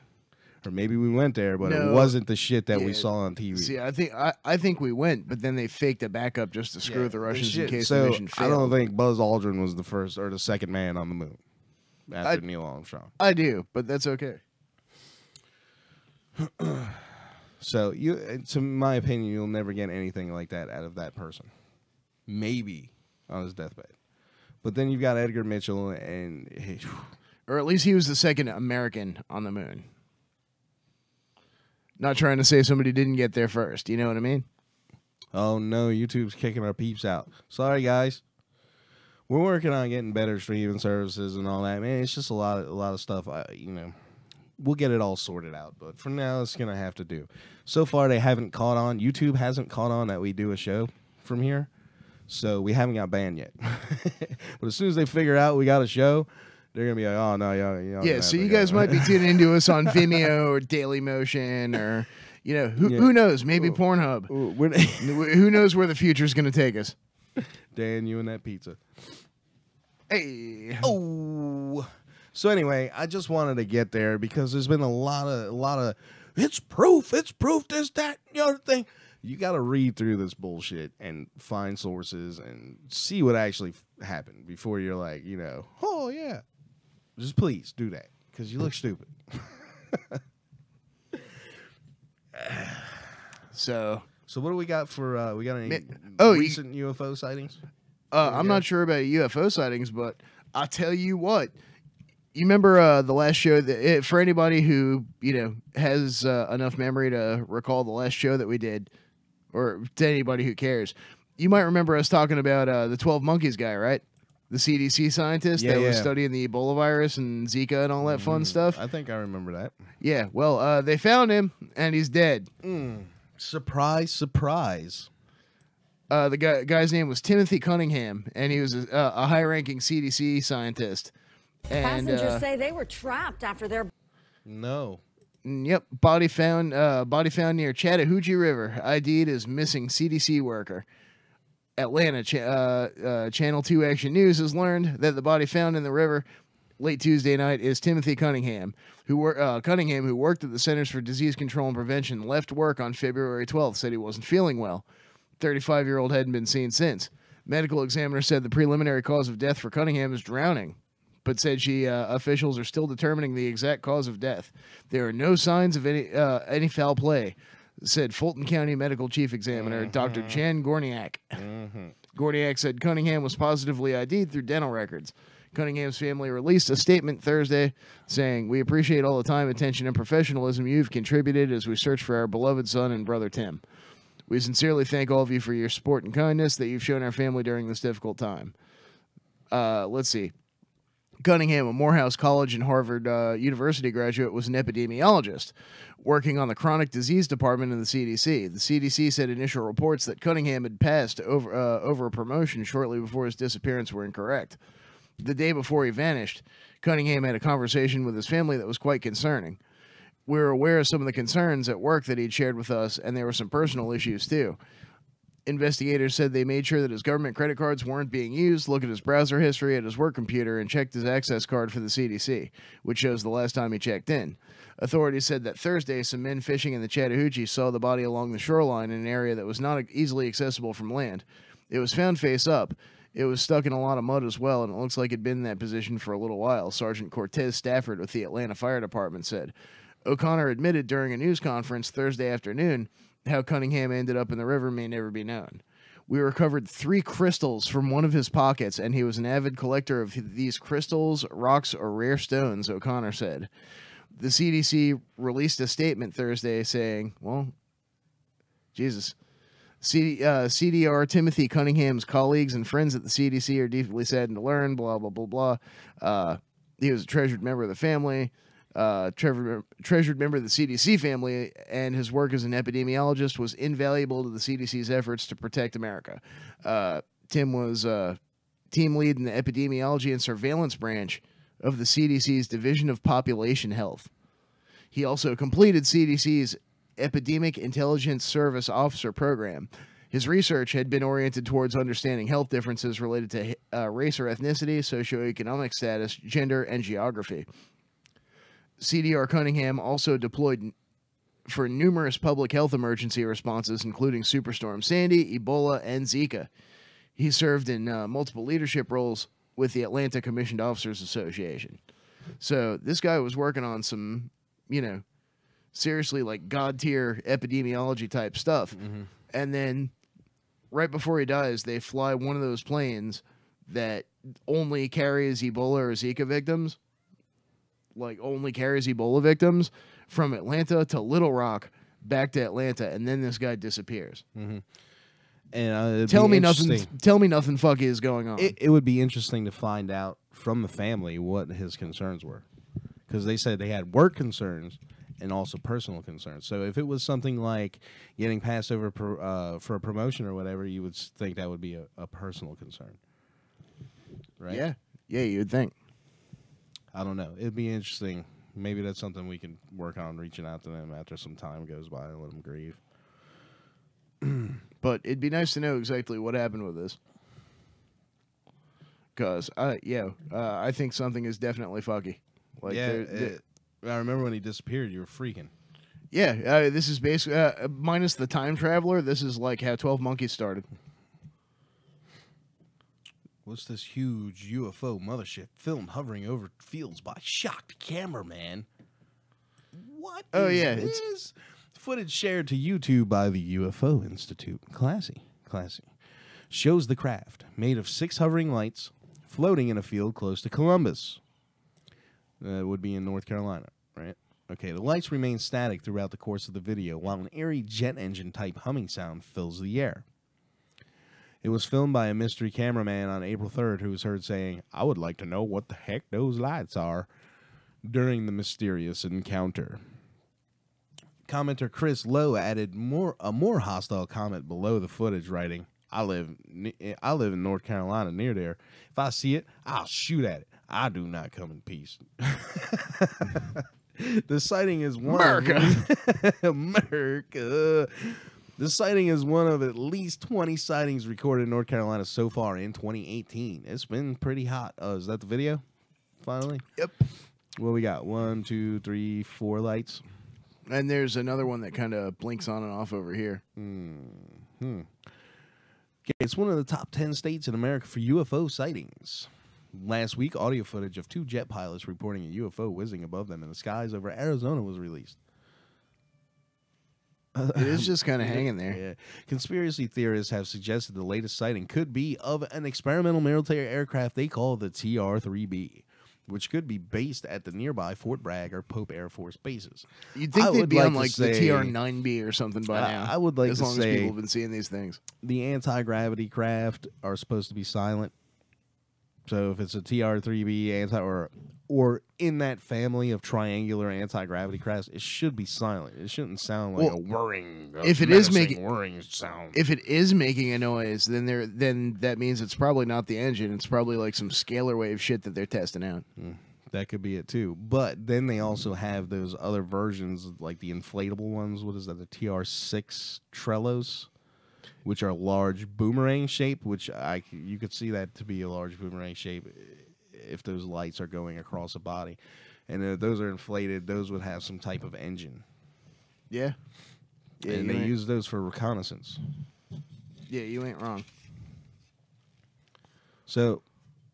Or maybe we went there, but it wasn't the shit that we saw on TV. See, I think we went, but then they faked a backup just to screw the Russians in case the mission failed. I don't think Buzz Aldrin was the first or the second man on the moon after Neil Armstrong. I do, but that's okay. So, to my opinion, you'll never get anything like that out of that person. Maybe on his deathbed. But then you've got Edgar Mitchell, and or at least he was the second American on the moon. Not trying to say somebody didn't get there first. You know what I mean? Oh no, YouTube's kicking our peeps out. Sorry, guys. We're working on getting better streaming services and all that. Man, it's just a lot of stuff. We'll get it all sorted out. But for now, it's gonna have to do. So far, they haven't caught on. YouTube hasn't caught on that we do a show from here. So we haven't got banned yet. But as soon as they figure out we got a show, they're going to be like, oh, no, y'all. Yeah, so you guys might be tuning into us on Vimeo or Dailymotion or, who knows? Maybe Pornhub. Who knows where the future's going to take us? Dan, you and that pizza. Hey. Oh. So anyway, I just wanted to get there because there's been a lot of, it's proof, this, that, the other thing. You got to read through this bullshit and find sources and see what actually happened before you're like, oh, yeah. Just please do that because you look stupid. So what do we got for, we got any recent UFO sightings? I'm not sure about UFO sightings, but I'll tell you what. You remember the last show that for anybody who, has enough memory to recall the last show that we did, or to anybody who cares, you might remember us talking about the 12 Monkeys guy, right? The CDC scientist that was studying the Ebola virus and Zika and all that fun stuff. I think I remember that. Yeah, well, they found him, and he's dead. Surprise, surprise. The guy's name was Timothy Cunningham, and he was a high-ranking CDC scientist. And, passengers say they were trapped after their... No. Yep, body found near Chattahoochee River, ID'd as missing CDC worker. Atlanta Channel 2 Action News has learned that the body found in the river late Tuesday night is Timothy Cunningham, who worked at the Centers for Disease Control and Prevention, left work on February 12th, said he wasn't feeling well. 35-year-old hadn't been seen since. Medical examiner said the preliminary cause of death for Cunningham is drowning, but said officials are still determining the exact cause of death. There are no signs of any foul play, said Fulton County Medical Chief Examiner Dr. Jan Gorniak. Gorniak said Cunningham was positively ID'd through dental records. Cunningham's family released a statement Thursday saying, "We appreciate all the time, attention, and professionalism you've contributed as we search for our beloved son and brother Tim. We sincerely thank all of you for your support and kindness that you've shown our family during this difficult time." Let's see. Cunningham, a Morehouse College and Harvard University graduate, was an epidemiologist working on the chronic disease department in the CDC. The CDC said initial reports that Cunningham had passed over a promotion shortly before his disappearance were incorrect. The day before he vanished, Cunningham had a conversation with his family that was quite concerning. We were aware of some of the concerns at work that he'd shared with us, and there were some personal issues too. Investigators said they made sure that his government credit cards weren't being used, looked at his browser history at his work computer, and checked his access card for the CDC, which shows the last time he checked in. Authorities said that Thursday, some men fishing in the Chattahoochee saw the body along the shoreline in an area that was not easily accessible from land. It was found face up. It was stuck in a lot of mud as well, and it looks like it'd been in that position for a little while, Sergeant Cortez Stafford with the Atlanta Fire Department said. O'Connor admitted during a news conference Thursday afternoon how Cunningham ended up in the river may never be known. We recovered 3 crystals from one of his pockets, and he was an avid collector of these crystals, rocks, or rare stones, O'Connor said. The CDC released a statement Thursday saying, well, Jesus. CDR Timothy Cunningham's colleagues and friends at the CDC are deeply saddened to learn, blah, blah, blah, blah. He was a treasured member of the family. Treasured member of the CDC family, and his work as an epidemiologist was invaluable to the CDC's efforts to protect America. Tim was team lead in the epidemiology and surveillance branch of the CDC's Division of Population Health. He also completed CDC's Epidemic Intelligence Service Officer program. His research had been oriented towards understanding health differences related to race or ethnicity, socioeconomic status, gender, and geography. CDR Cunningham also deployed for numerous public health emergency responses, including Superstorm Sandy, Ebola, and Zika. He served in multiple leadership roles with the Atlanta Commissioned Officers Association. So this guy was working on some, seriously like God-tier epidemiology type stuff. Mm-hmm. And then right before he dies, they fly one of those planes that only carries Ebola or Zika victims. Only carries Ebola victims from Atlanta to Little Rock, back to Atlanta, and then this guy disappears. Mm-hmm. And tell me nothing funky is going on. It would be interesting to find out from the family what his concerns were, because they said they had work concerns and also personal concerns. So if it was something like getting passed over for a promotion or whatever, you would think that would be a personal concern, right? Yeah, you would think. I don't know. It'd be interesting. Maybe that's something we can work on, reaching out to them after some time goes by and let them grieve. But it'd be nice to know exactly what happened with this. Because, I think something is definitely fucky. I remember when he disappeared, you were freaking. Yeah, this is basically, minus the time traveler, this is like how 12 Monkeys started. What's this huge UFO mothership filmed hovering over fields by shocked cameraman? What is this? Footage shared to YouTube by the UFO Institute. Classy. Shows the craft, made of 6 hovering lights, floating in a field close to Columbus. That would be in North Carolina, right? Okay, the lights remain static throughout the course of the video, while an eerie jet engine-type humming sound fills the air. It was filmed by a mystery cameraman on April 3rd who was heard saying, "I would like to know what the heck those lights are," during the mysterious encounter. Commenter Chris Lowe added a more hostile comment below the footage, writing, I live in North Carolina near there. If I see it, I'll shoot at it. I do not come in peace." The sighting is one America. The sighting is one of at least 20 sightings recorded in North Carolina so far in 2018. It's been pretty hot. Oh, is that the video? Finally? Yep. Well, we got 1, 2, 3, 4 lights. And there's another one that kind of blinks on and off over here. Okay, it's one of the top 10 states in America for UFO sightings. Last week, audio footage of 2 jet pilots reporting a UFO whizzing above them in the skies over Arizona was released. It is just kind of hanging there. Yeah. Conspiracy theorists have suggested the latest sighting could be of an experimental military aircraft they call the TR-3B, which could be based at the nearby Fort Bragg or Pope Air Force bases. You'd think they'd be on like the TR-9B or something by now. I would like to say, as long as people have been seeing these things. The anti-gravity craft are supposed to be silent. So if it's a TR-3B or in that family of triangular anti-gravity crafts, it should be silent. It shouldn't sound like a whirring. If it is making whirring sound, if it is making a noise, then that means it's probably not the engine. It's probably like some scalar wave shit that they're testing out. That could be it too. But then they also have those other versions, like the inflatable ones. What is that? The TR-6 Trellos, which are large boomerang shape, which you could see that to be a large boomerang shape if those lights are going across a body. And if those are inflated, those would have some type of engine. Yeah. And they use those for reconnaissance. Yeah, you ain't wrong. So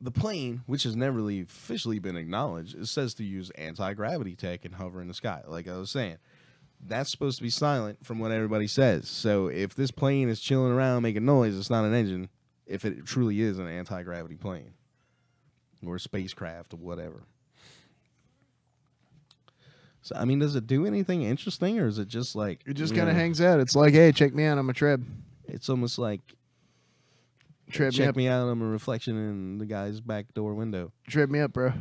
the plane, which has never really officially been acknowledged, it says to use anti-gravity tech and hover in the sky. Like I was saying, that's supposed to be silent from what everybody says. So if this plane is chilling around making noise, it's not an engine. If it truly is an anti-gravity plane or spacecraft or whatever. So, I mean, does it do anything interesting, or is it just like... It just kind of hangs out. It's like, hey, check me out. I'm a Treb. It's almost like... Treb check me out. I'm a reflection in the guy's back door window. Treb me up, bro.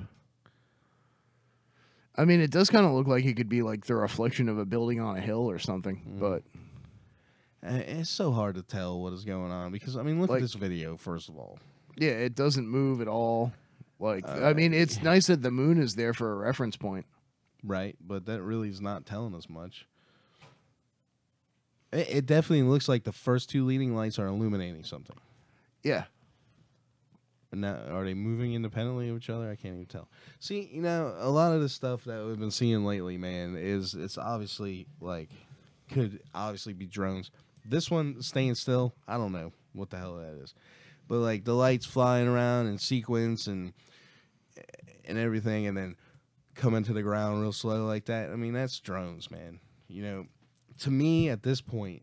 I mean, it does kind of look like he could be like the reflection of a building on a hill or something, but... It's so hard to tell what is going on because, I mean, look at this video, first of all. Yeah, it doesn't move at all. Like, I mean, it's nice that the moon is there for a reference point. Right, but that really is not telling us much. It definitely looks like the first two leading lights are illuminating something. Yeah. And now, are they moving independently of each other? I can't even tell. See, you know, a lot of the stuff that we've been seeing lately, man, it's obviously, like, could obviously be drones. This one staying still, I don't know what the hell that is. But, like, the lights flying around in sequence and everything, and then coming to the ground real slow like that. I mean, that's drones, man. You know, to me, at this point,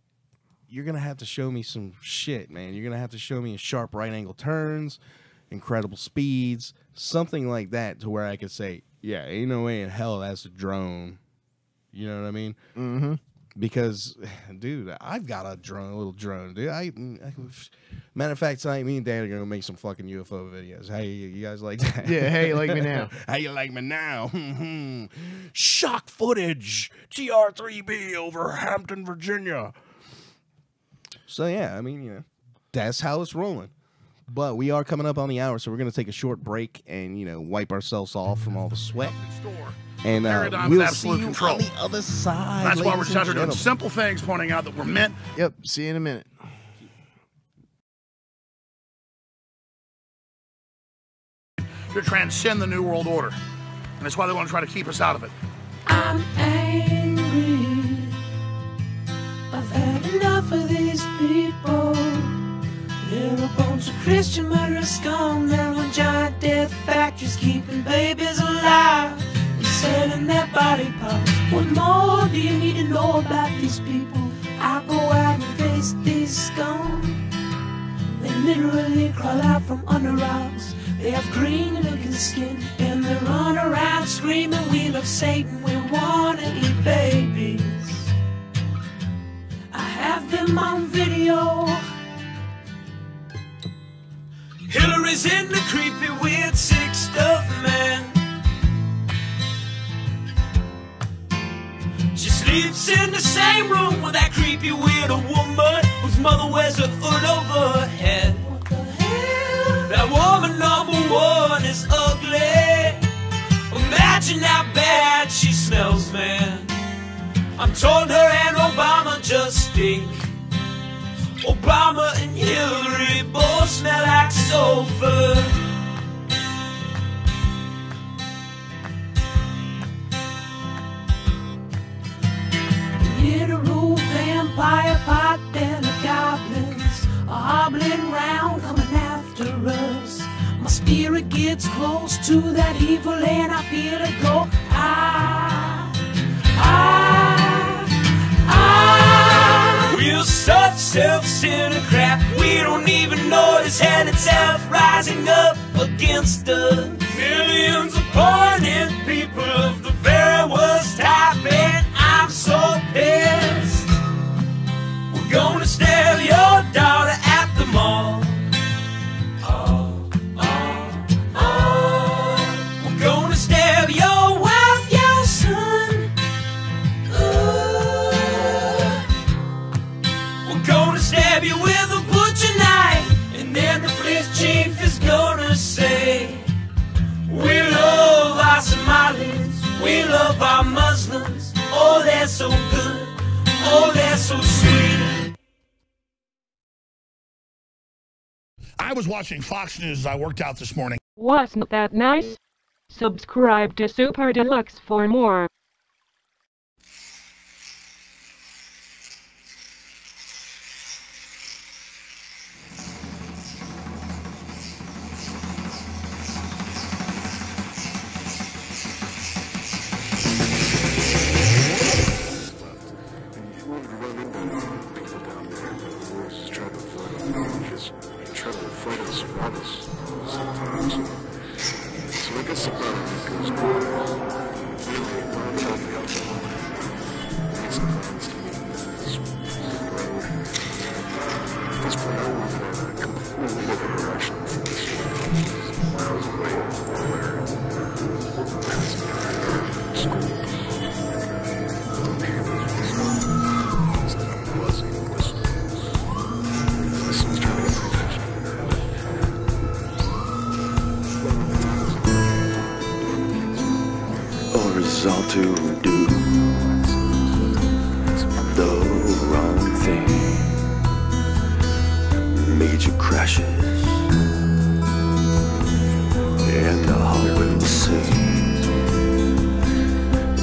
you're going to have to show me some shit, man. You're going to have to show me sharp right-angle turns, incredible speeds, something like that to where I could say, yeah, ain't no way in hell that's a drone. You know what I mean? Mm-hmm. Because, dude, I've got a little drone, dude. Matter of fact, tonight, me and Dad are going to make some fucking UFO videos. Hey, you guys like that? Yeah, hey, you like me now? How you like me now? Shock footage. TR-3B over Hampton, Virginia. So, yeah, I mean, you know, that's how it's rolling. But we are coming up on the hour, so we're going to take a short break and, you know, wipe ourselves off from all the sweat. And we'll see you control. on the other side. That's why we're ladies just out here and doing gentlemen. simple things, pointing out that we're meant. Yep, see you in a minute. To transcend the New World Order. And that's why they want to try to keep us out of it. I'm angry. I've had enough of these people. They're a bunch of Christian murder scum. They're on giant death factories keeping babies alive and selling their body parts. What more do you need to know about these people? I go out and face these scum. They literally crawl out from under rocks. They have green looking skin and they run around screaming, we love Satan, we wanna eat babies. I have them on video. Hillary's in the creepy weird sick stuff, man. She sleeps in the same room with that creepy weird woman whose mother wears a hood over her head. What the hell? That woman number one is ugly. Imagine how bad she smells, man. I'm told her and Obama just stink. Obama and Hillary both smell like sulfur. Literal vampire pot and the goblins are hobbling round coming after us. My spirit gets close to that evil and I feel it go. We're such self-centered crap, we don't even notice hell itself rising up against us. Millions of pointed people of the very worst type, and I'm so pissed. We're gonna stab your daughter at the mall. We're gonna stab your wife, your son. We're gonna stab you with a butcher knife, and then the police chief is gonna say, we love our Somalis, we love our Muslims. Oh, they're so good, oh, they're so sweet. I was watching Fox News as I worked out this morning. Wasn't that nice? Subscribe to Super Deluxe for more. All to do the wrong thing, major crashes, and the heart will sing.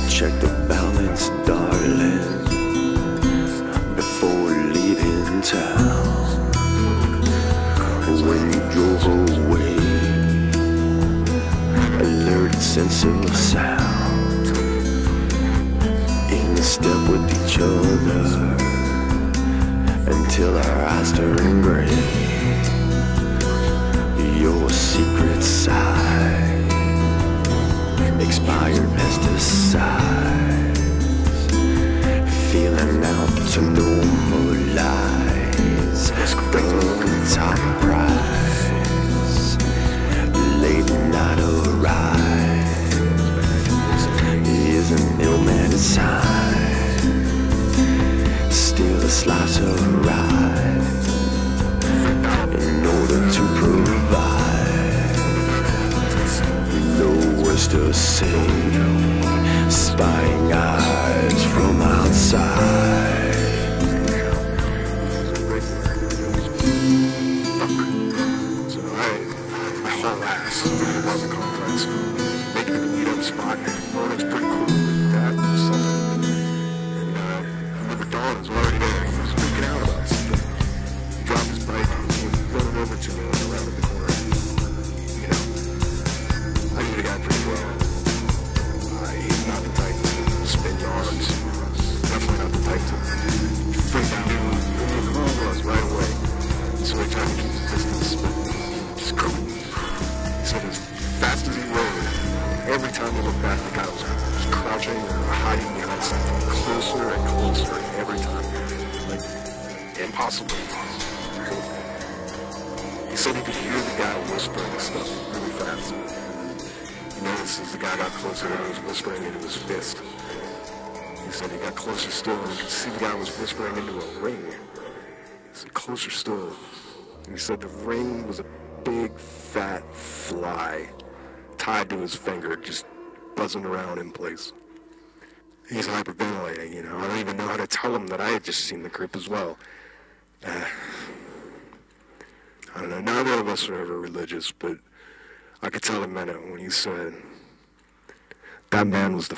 Check the balance, darling, before leaving town. When you drove away, alert sense of sound, step with each other until our eyes turn gray. Your secret side, expired pesticides, feeling out to normalize the top prize. Late night arrive is an ill-mannered sign. Still a slice of rye in order to provide. No words to say, spying eyes from outside. So I haul ass to the Plaza Complex, making a meet-up spot. Oh, it's pretty cool with that and something. Dawn was already there. He was freaking out about something. He dropped his bike and came running over to me around the corner. You know, I knew the guy pretty well. He's not the type to spin yards. Definitely not the type to freak out who the girl was right away. So he tried to keep his distance, but just couldn't. He said as fast as he rode, every time he looked back, the guy was crouching or hiding behind something closer and closer every time. Like, impossible. He said he could hear the guy whispering stuff really fast. He noticed as the guy got closer and he was whispering into his fist. He said he got closer still and he could see the guy was whispering into a ring. He said closer still. And he said the ring was a big fat fly tied to his finger, just buzzing around in place. He's hyperventilating, you know. I don't even know how to tell him that I had just seen the creep as well. I don't know, neither of us are ever religious, but I could tell he meant it when he said, that man was the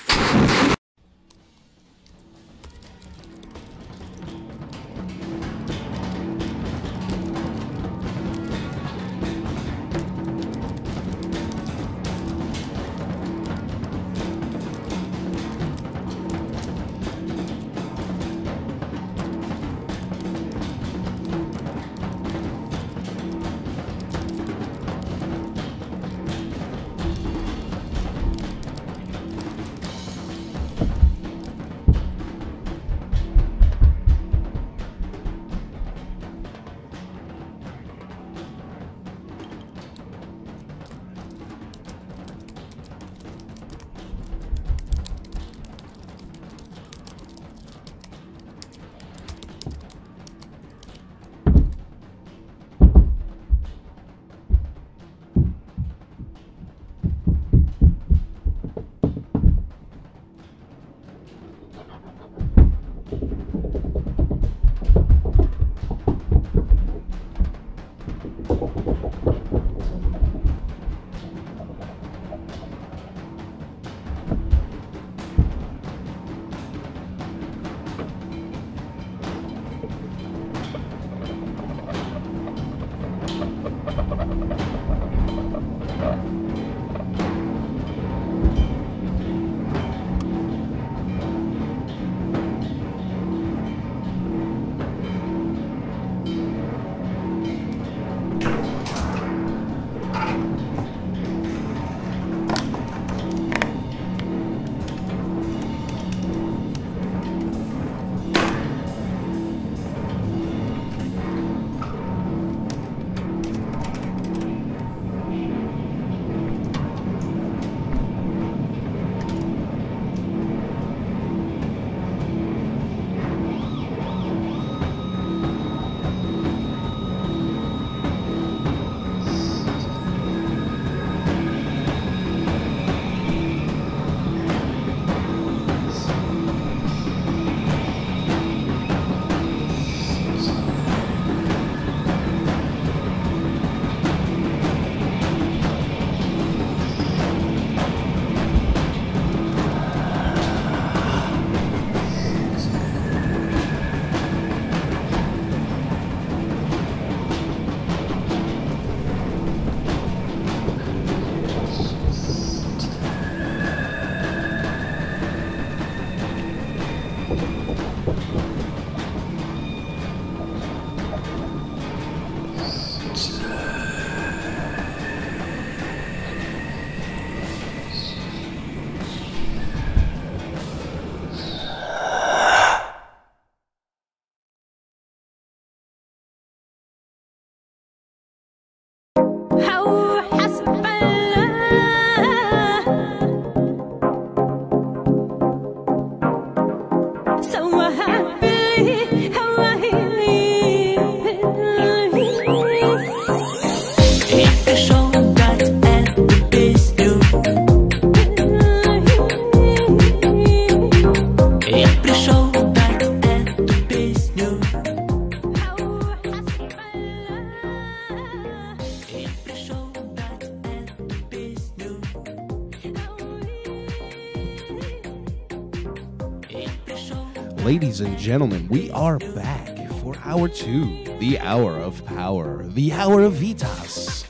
ladies and gentlemen, we are back for hour 2, the hour of power, the hour of Vitas.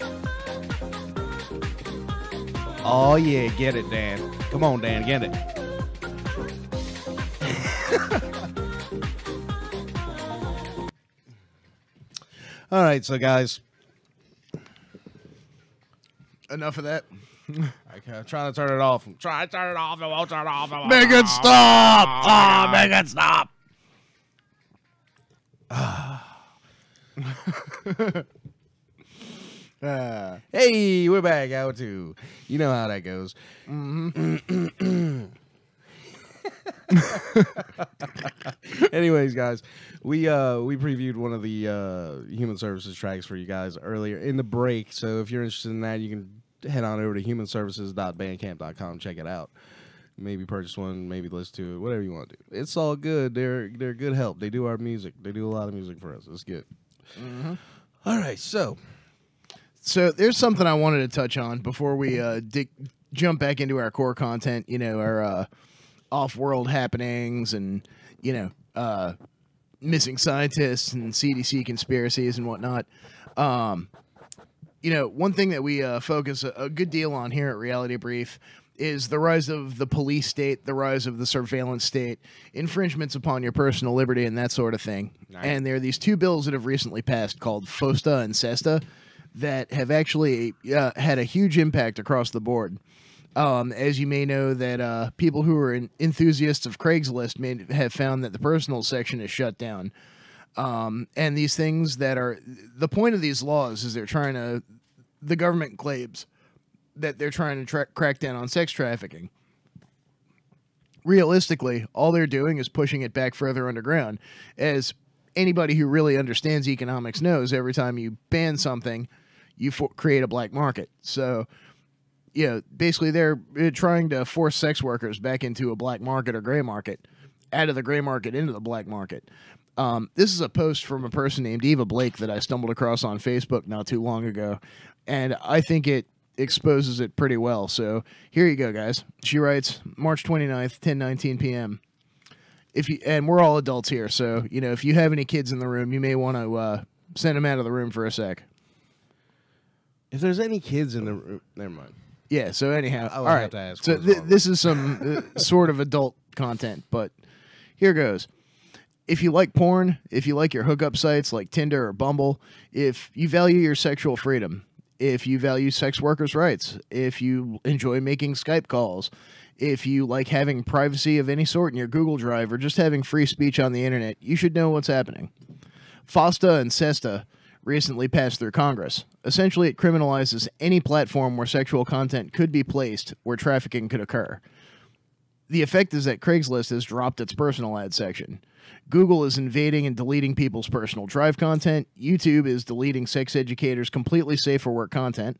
Oh yeah, get it, Dan. Come on, Dan, get it. All right, so guys, enough of that. I'm trying to turn it off. Try to turn it off. It won't turn it off. Make it stop! Ah, make it stop! Hey, we're back. Hour 2. You know how that goes. Anyways, guys, we previewed one of the Human Services tracks for you guys earlier in the break. So if you're interested in that, you can head on over to humanservices.bandcamp.com, check it out. Maybe purchase one, maybe listen to it, whatever you want to do. It's all good. They're good help. They do our music. They do a lot of music for us. It's good. All right, so there's something I wanted to touch on before we jump back into our core content. You know, our off-world happenings and missing scientists and CDC conspiracies and whatnot. You know, one thing that we focus a good deal on here at Reality Brief is the rise of the police state, the rise of the surveillance state, infringements upon your personal liberty, and that sort of thing. Nice. And there are these 2 bills that have recently passed called FOSTA and SESTA that have actually had a huge impact across the board. As you may know, that people who are enthusiasts of Craigslist may have found that the personal section is shut down. And these things that are the point of these laws is the government claims that they're trying to crack down on sex trafficking. Realistically, all they're doing is pushing it back further underground. As anybody who really understands economics knows, every time you ban something, you create a black market. So, basically they're trying to force sex workers back into a black market or gray market, out of the gray market into the black market. This is a post from a person named Eva Blake that I stumbled across on Facebook not too long ago, and I think it exposes it pretty well. So here you go, guys. She writes, March 29th, 10:19 p.m. And we're all adults here, so if you have any kids in the room, you may want to send them out of the room for a sec. If there's any kids in the room, never mind. Yeah. So anyhow, I would all have right. to ask. So this is some sort of adult content, but here goes. If you like porn, if you like your hookup sites like Tinder or Bumble, if you value your sexual freedom, if you value sex workers' rights, if you enjoy making Skype calls, if you like having privacy of any sort in your Google Drive or just having free speech on the internet, you should know what's happening. FOSTA and SESTA recently passed through Congress. Essentially, it criminalizes any platform where sexual content could be placed where trafficking could occur. The effect is that Craigslist has dropped its personal ad section. Google is invading and deleting people's personal Drive content. YouTube is deleting sex educators' completely safe for work content.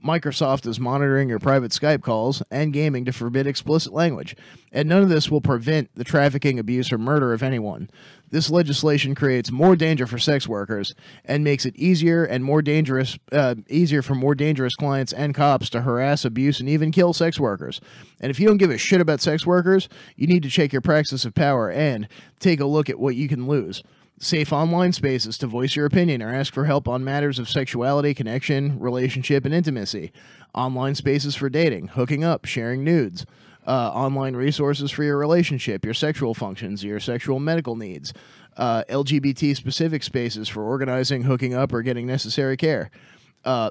Microsoft is monitoring your private Skype calls and gaming to forbid explicit language. And none of this will prevent the trafficking, abuse, or murder of anyone. This legislation creates more danger for sex workers and makes it easier for more dangerous clients and cops to harass, abuse, and even kill sex workers. And if you don't give a shit about sex workers, you need to check your praxis of power and take a look at what you can lose. Safe online spaces to voice your opinion or ask for help on matters of sexuality, connection, relationship, and intimacy. Online spaces for dating, hooking up, sharing nudes. Online resources for your relationship, your sexual functions, your sexual medical needs. LGBT-specific spaces for organizing, hooking up, or getting necessary care.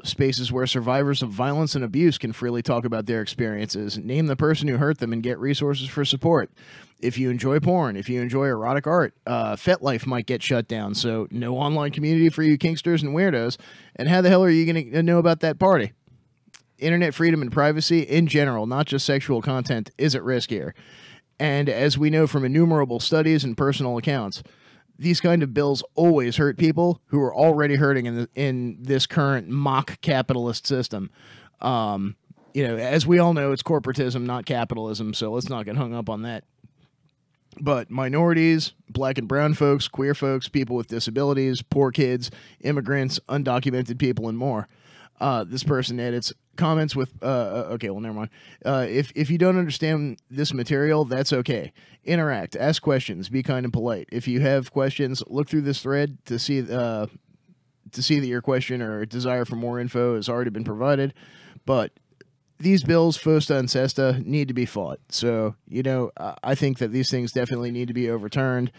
Spaces where survivors of violence and abuse can freely talk about their experiences, name the person who hurt them, and get resources for support. If you enjoy porn, if you enjoy erotic art, FetLife might get shut down, so no online community for you kinksters and weirdos. And how the hell are you going to know about that party? Internet freedom and privacy in general, not just sexual content, is at risk here. And as we know from innumerable studies and personal accounts, these kind of bills always hurt people who are already hurting in this current mock capitalist system. As we all know, it's corporatism, not capitalism, so let's not get hung up on that. But minorities, black and brown folks, queer folks, people with disabilities, poor kids, immigrants, undocumented people, and more. This person edits comments with okay, well, never mind. If you don't understand this material, that's okay. Interact, ask questions, be kind and polite. If you have questions, look through this thread to see that your question or desire for more info has already been provided. But these bills, FOSTA and SESTA, need to be fought. So, I think that these things definitely need to be overturned.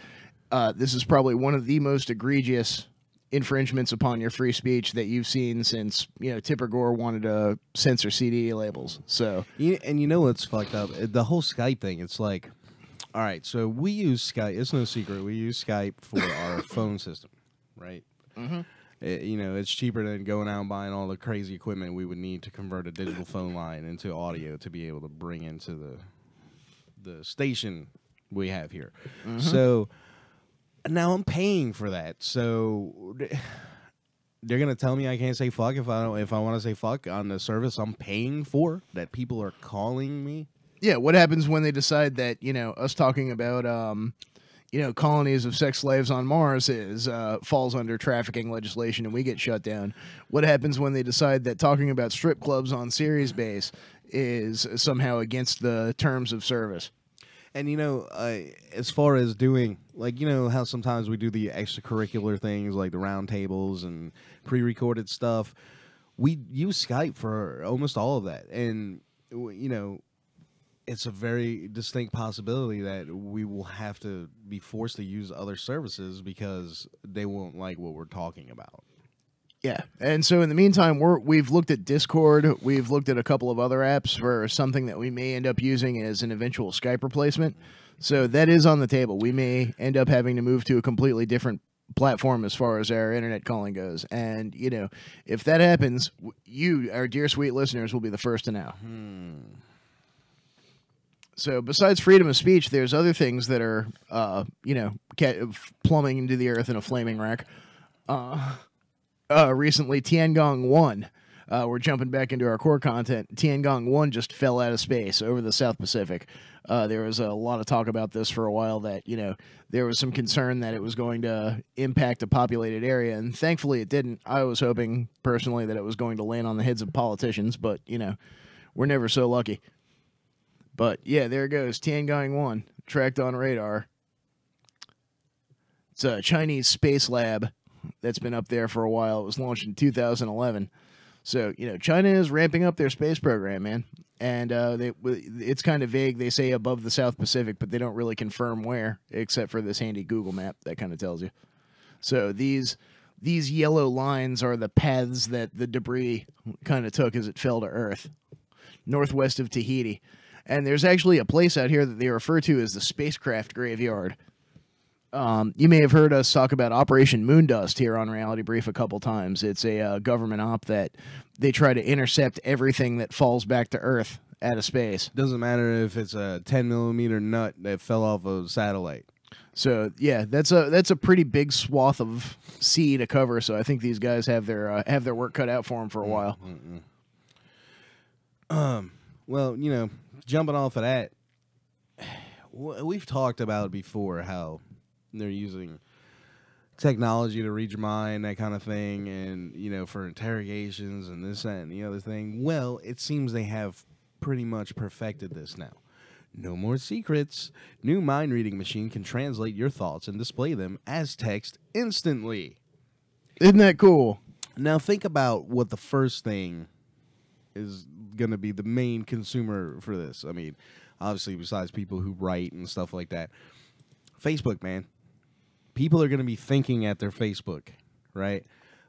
This is probably one of the most egregious infringements upon your free speech that you've seen since, Tipper Gore wanted to censor CD labels. So, and you know what's fucked up? The whole Skype thing, it's like, all right, so we use Skype. It's no secret. We use Skype for our phone system, right? Mm-hmm. It's cheaper than going out and buying all the crazy equipment we would need to convert a digital phone line into audio to be able to bring into the station we have here. Mm-hmm. So now I'm paying for that. So they're gonna tell me I can't say fuck if I want to say fuck on the service I'm paying for that people are calling me. Yeah, what happens when they decide that us talking about colonies of sex slaves on Mars falls under trafficking legislation and we get shut down? What happens when they decide that talking about strip clubs on Ceres base is somehow against the terms of service? And as far as doing, like, how sometimes we do the extracurricular things like the round tables and pre-recorded stuff, we use Skype for almost all of that. And it's a very distinct possibility that we will have to be forced to use other services because they won't like what we're talking about. Yeah, and so in the meantime, we've looked at Discord. We've looked at a couple of other apps for something that we may end up using as an eventual Skype replacement. So that is on the table. We may end up having to move to a completely different platform as far as our internet calling goes. And, if that happens, you, our dear sweet listeners, will be the first to know. So besides freedom of speech, there's other things that are, plumbing into the earth in a flaming wreck. Recently, Tiangong 1, we're jumping back into our core content. Tiangong 1 just fell out of space over the South Pacific. There was a lot of talk about this for a while that, there was some concern that it was going to impact a populated area, and thankfully it didn't. I was hoping, personally, that it was going to land on the heads of politicians, but, we're never so lucky. But, yeah, there it goes. Tiangong 1, tracked on radar. It's a Chinese space lab that's been up there for a while. It was launched in 2011. So, China is ramping up their space program, man. And it's kind of vague. They say above the South Pacific, but they don't really confirm where, except for this handy Google map that kind of tells you. So these yellow lines are the paths that the debris kind of took as it fell to Earth, northwest of Tahiti. And there's actually a place out here that they refer to as the spacecraft graveyard. You may have heard us talk about Operation Moondust here on Reality Brief a couple times. It's a government op that they try to intercept everything that falls back to Earth out of space. Doesn't matter if it's a 10-millimeter nut that fell off a satellite. So yeah, that's a pretty big swath of sea to cover. So I think these guys have their work cut out for them for a while. Well, jumping off of that, we've talked about before how they're using technology to read your mind, that kind of thing, and, for interrogations and this, that, and the other thing. Well, it seems they have pretty much perfected this now. No more secrets. New mind-reading machine can translate your thoughts and display them as text instantly. Isn't that cool? Now, think about what the first thing is going to be the main consumer for this. I mean, obviously, besides people who write and stuff like that. Facebook, man. People are going to be thinking at their Facebook, right?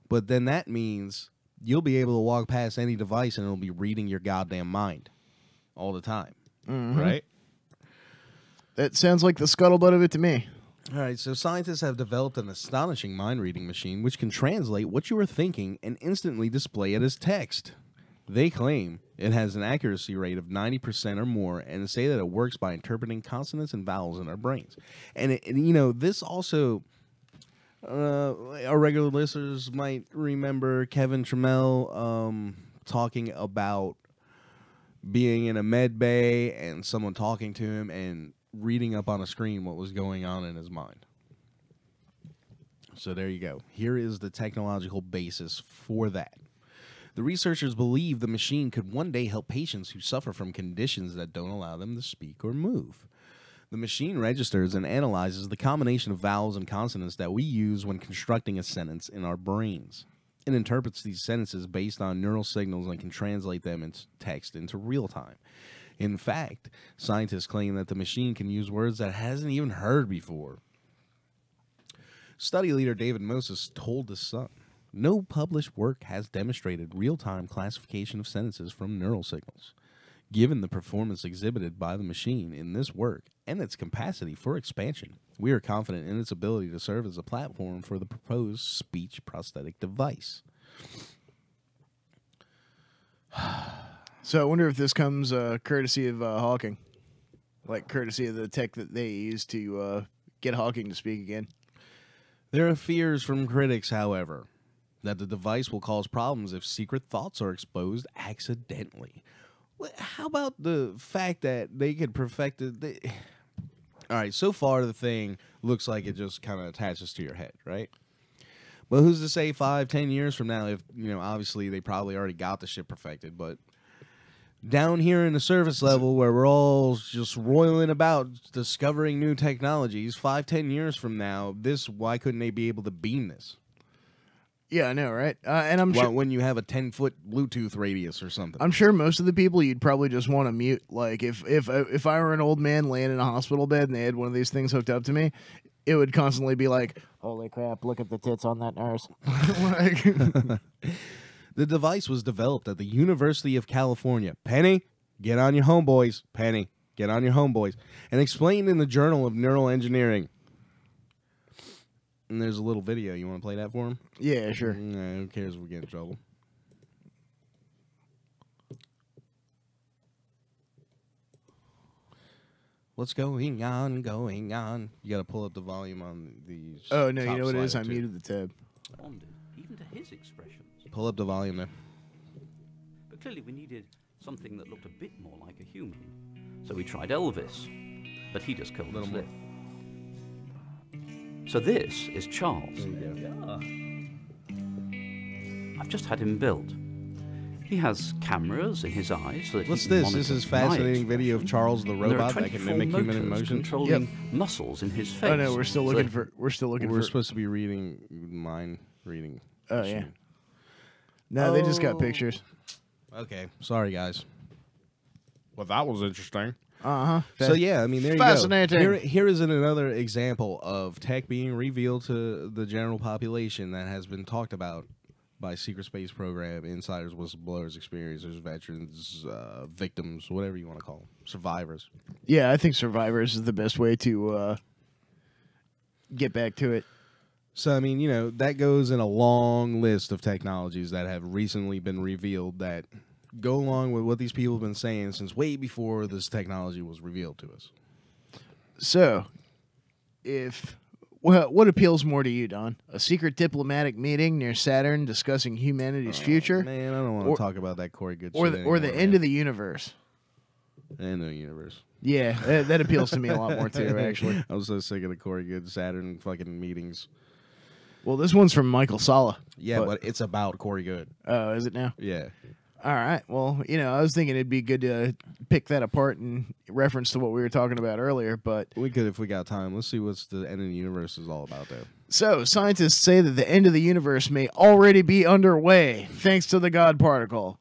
But then that means you'll be able to walk past any device and it'll be reading your goddamn mind all the time, right? That sounds like the scuttlebutt of it to me. All right, so scientists have developed an astonishing mind-reading machine which can translate what you are thinking and instantly display it as text. They claim it has an accuracy rate of 90% or more, and say that it works by interpreting consonants and vowels in our brains. And this also, our regular listeners might remember Kevin Trammell talking about being in a med bay and someone talking to him and reading up on a screen what was going on in his mind. So there you go. Here is the technological basis for that. The researchers believe the machine could one day help patients who suffer from conditions that don't allow them to speak or move. The machine registers and analyzes the combination of vowels and consonants that we use when constructing a sentence in our brains. It interprets these sentences based on neural signals and can translate them into text into real time. In fact, scientists claim that the machine can use words that it hasn't even heard before. Study leader David Moses told The Sun, "No published work has demonstrated real-time classification of sentences from neural signals. Given the performance exhibited by the machine in this work and its capacity for expansion, we are confident in its ability to serve as a platform for the proposed speech prosthetic device." So I wonder if this comes courtesy of Hawking, like courtesy of the tech that they use to get Hawking to speak again. There are fears from critics, however, that the device will cause problems if secret thoughts are exposed accidentally. How about the fact that they could perfect it? All right, so far the thing looks like it just kind of attaches to your head, right? But who's to say 5-10 years from now, if, obviously they probably already got the shit perfected, but down here in the surface level where we're all just roiling about discovering new technologies, 5-10 years from now, why couldn't they be able to beam this? Yeah, I know, right? And I'm sure when you have a 10-foot Bluetooth radius or something. I'm sure most of the people you'd probably just want to mute. Like if I were an old man laying in a hospital bed and they had one of these things hooked up to me, it would constantly be like, "Holy crap! Look at the tits on that nurse." The device was developed at the University of California. Penny, get on your homeboys. Penny, get on your homeboys. And explained in the Journal of Neural Engineering. And there's a little video. You want to play that for him? Yeah, sure. Nah, who cares if we get in trouble? What's going on? Going on? You got to pull up the volume on the. Oh no! You know what it is? I too. muted the tab. Even to his expressions. Pull up the volume there. But clearly we needed something that looked a bit more like a human. So we tried Elvis, but he just curled his lip. So this is Charles. I've just had him built. He has cameras in his eyes so that What's he can this? monitor This is my fascinating video of Charles the expression. robot There are that can 24 mimic human motors emotion. controlling muscles in his face. Oh no, we're still So looking that- for. We're still looking We're for. supposed to be reading mind reading. Oh yeah. machine. No, they just got pictures. Okay, sorry guys. Well, that was interesting. Uh-huh. So yeah, I mean, there you Fascinating. go. Here is another example of tech being revealed to the general population that has been talked about by secret space program insiders, whistleblowers, experiencers, veterans, victims, whatever you want to call them, survivors. Yeah, I think Survivors is the best way to get back to it. So, I mean, that goes in a long list of technologies that have recently been revealed that go along with what these people have been saying since way before this technology was revealed to us. So, what appeals more to you, Don? A secret diplomatic meeting near Saturn discussing humanity's future? Man, I don't want to talk about that Corey Good or shit the anymore, end of the universe. End of the universe. Yeah, that appeals to me a lot more too, actually. I'm so sick of the Corey Good Saturn fucking meetings. Well, this one's from Michael Sala. Yeah, but it's about Corey Good. Oh, is it now? Yeah. All right. Well, I was thinking it'd be good to pick that apart in reference to what we were talking about earlier, but We could if we got time. Let's see what's the end of the universe is all about there. So, scientists say that the end of the universe may already be underway thanks to the God particle.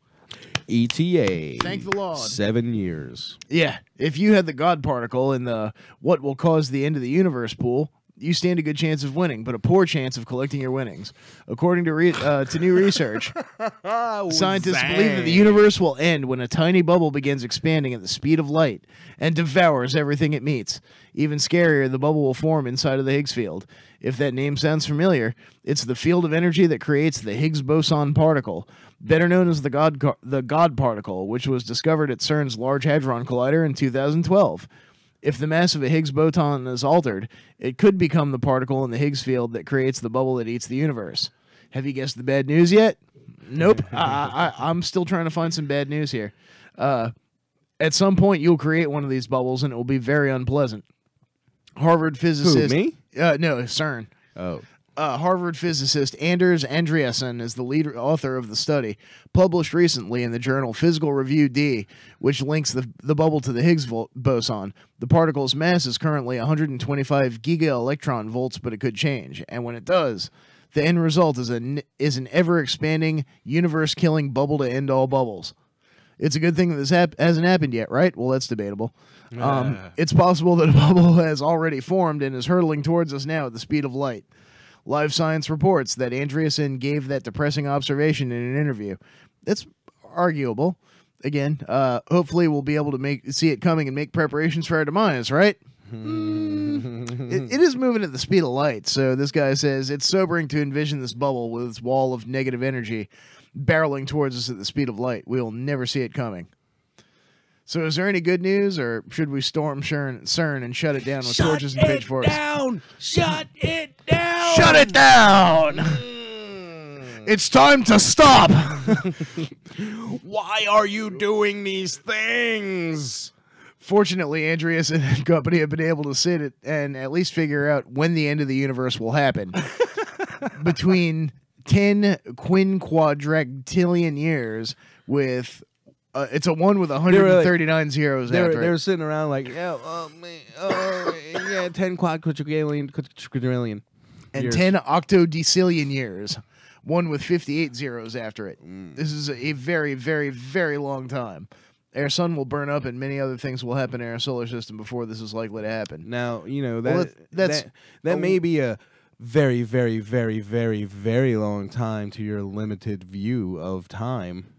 ETA. Thank the Lord. 7 years. Yeah, if you had the God particle in the what will cause the end of the universe pool, you stand a good chance of winning, but a poor chance of collecting your winnings. According to new research, scientists believe that the universe will end when a tiny bubble begins expanding at the speed of light and devours everything it meets. Even scarier, the bubble will form inside of the Higgs field. If that name sounds familiar, it's the field of energy that creates the Higgs boson particle, better known as the God particle, which was discovered at CERN's Large Hadron Collider in 2012. If the mass of a Higgs boson is altered, it could become the particle in the Higgs field that creates the bubble that eats the universe. Have you guessed the bad news yet? Nope. I'm still trying to find some bad news here. At some point, you'll create one of these bubbles, and it will be very unpleasant. Harvard physicist... Who, me? No, CERN. Oh. Harvard physicist Anders Andreasen is the lead author of the study, published recently in the journal Physical Review D, which links the bubble to the Higgs boson. The particle's mass is currently 125 giga-electron volts, but it could change. And when it does, the end result is an ever-expanding, universe-killing bubble to end all bubbles. It's a good thing that this hasn't happened yet, right? Well, that's debatable. It's possible that a bubble has already formed and is hurtling towards us now at the speed of light. Live Science reports that Andreasen gave that depressing observation in an interview. It's arguable. Again, hopefully we'll be able to see it coming and make preparations for our demise, right? It is moving at the speed of light, so this guy says it's sobering to envision this bubble with its wall of negative energy barreling towards us at the speed of light. We'll never see it coming. So is there any good news, or should we storm CERN and shut it down with torches and pitchforks? Shut it down! Shut it down! It's time to stop! Why are you doing these things? Fortunately, Andreas and company have been able to sit and at least figure out when the end of the universe will happen. Between 10 quinquadrillion years with... it's a 1 with 139 zeros after it. They were sitting around like, 10 quadrillion. And years. 10 octodecillion years. 1 with 58 zeros after it. This is a very, very, very long time. Our sun will burn up and many other things will happen in our solar system before this is likely to happen. Now, you know, that may be a very, very, very, very, very long time to your limited view of time.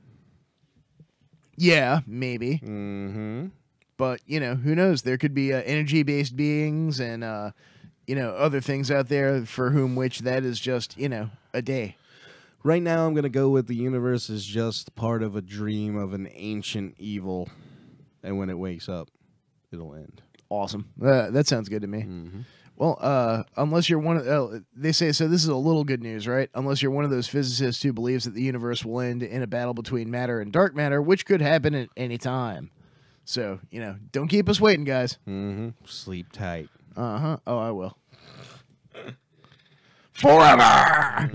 Yeah, maybe. Mm-hmm. But, you know, who knows? There could be energy-based beings and, you know, other things out there for which that is just, you know, a day. Right now, I'm going to go with the universe is just part of a dream of an ancient evil. And when it wakes up, it'll end. Awesome. That sounds good to me. Mm-hmm. Well, unless you're one of... they say, so this is a little good news, right? Unless you're one of those physicists who believes that the universe will end in a battle between matter and dark matter, which could happen at any time. So, you know, don't keep us waiting, guys. Mm-hmm. Sleep tight. Uh-huh. Oh, I will. Forever!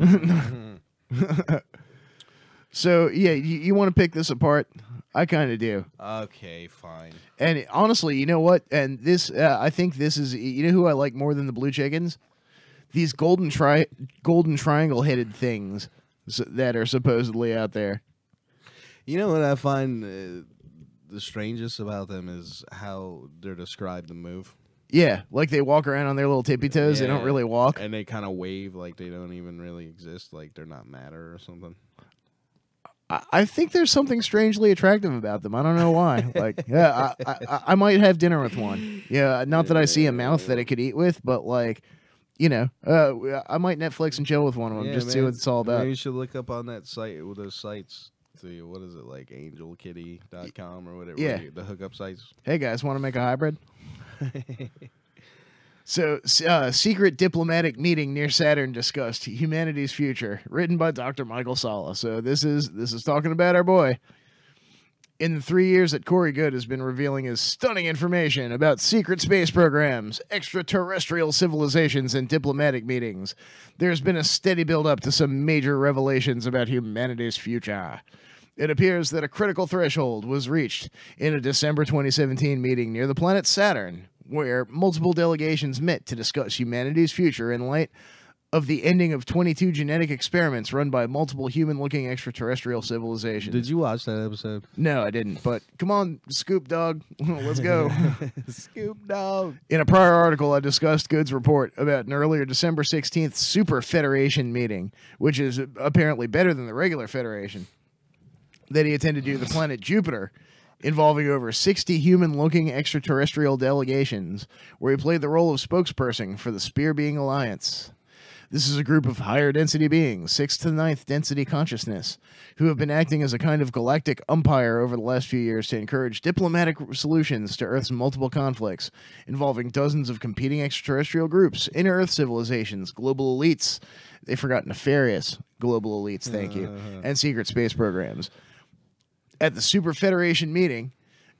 So, yeah, you want to pick this apart? I kind of do. Okay, fine. And honestly, you know what? And this, I think this is, you know who I like more than the blue chickens? These golden triangle-headed things that are supposedly out there. You know what I find the strangest about them is how they're described to move. Yeah, like they walk around on their little tippy toes. Yeah, they don't really walk. And they kind of wave like they don't even really exist, like they're not matter or something. I think there's something strangely attractive about them. I don't know why. Like, yeah, I might have dinner with one. Yeah, not that I see a mouth that it could eat with, but like, you know, I might Netflix and chill with one of them just to see what it's all about. Maybe you should look up on that site, with those sites. See, what is it, like angelkitty.com or whatever? Yeah. The hookup sites. Hey, guys, want to make a hybrid? So, secret diplomatic meeting near Saturn discussed humanity's future, written by Dr. Michael Salla. So this is talking about our boy. In the 3 years that Corey Good has been revealing his stunning information about secret space programs, extraterrestrial civilizations, and diplomatic meetings, there's been a steady build-up to some major revelations about humanity's future. It appears that a critical threshold was reached in a December 2017 meeting near the planet Saturn, where multiple delegations met to discuss humanity's future in light of the ending of 22 genetic experiments run by multiple human-looking extraterrestrial civilizations. Did you watch that episode? No, I didn't. But come on, Scoop Dog. Let's go. Scoop Dog. In a prior article, I discussed Good's report about an earlier December 16th Super Federation meeting, which is apparently better than the regular Federation, that he attended to the planet Jupiter, involving over 60 human-looking extraterrestrial delegations, where he played the role of spokesperson for the Spear Being Alliance. This is a group of higher-density beings, 6th to 9th density consciousness, who have been acting as a kind of galactic umpire over the last few years to encourage diplomatic solutions to Earth's multiple conflicts, involving dozens of competing extraterrestrial groups, inner-Earth civilizations, global elites, they forgot nefarious global elites, thank you, and secret space programs. At the Super Federation meeting,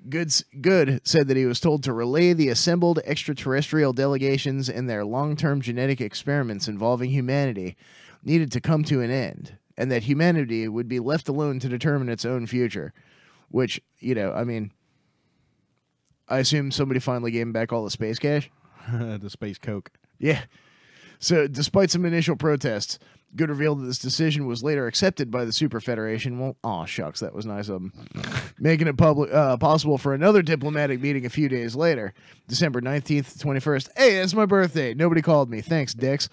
Good said that he was told to relay the assembled extraterrestrial delegations and their long-term genetic experiments involving humanity needed to come to an end, and that humanity would be left alone to determine its own future. Which, you know, I mean, I assume somebody finally gave him back all the space cash. The space coke. Yeah. So, despite some initial protests, Good revealed that this decision was later accepted by the Super Federation. Well, aw, shucks, that was nice of them. Making it possible for another diplomatic meeting a few days later, December 19th to 21st. Hey, it's my birthday. Nobody called me. Thanks, dicks.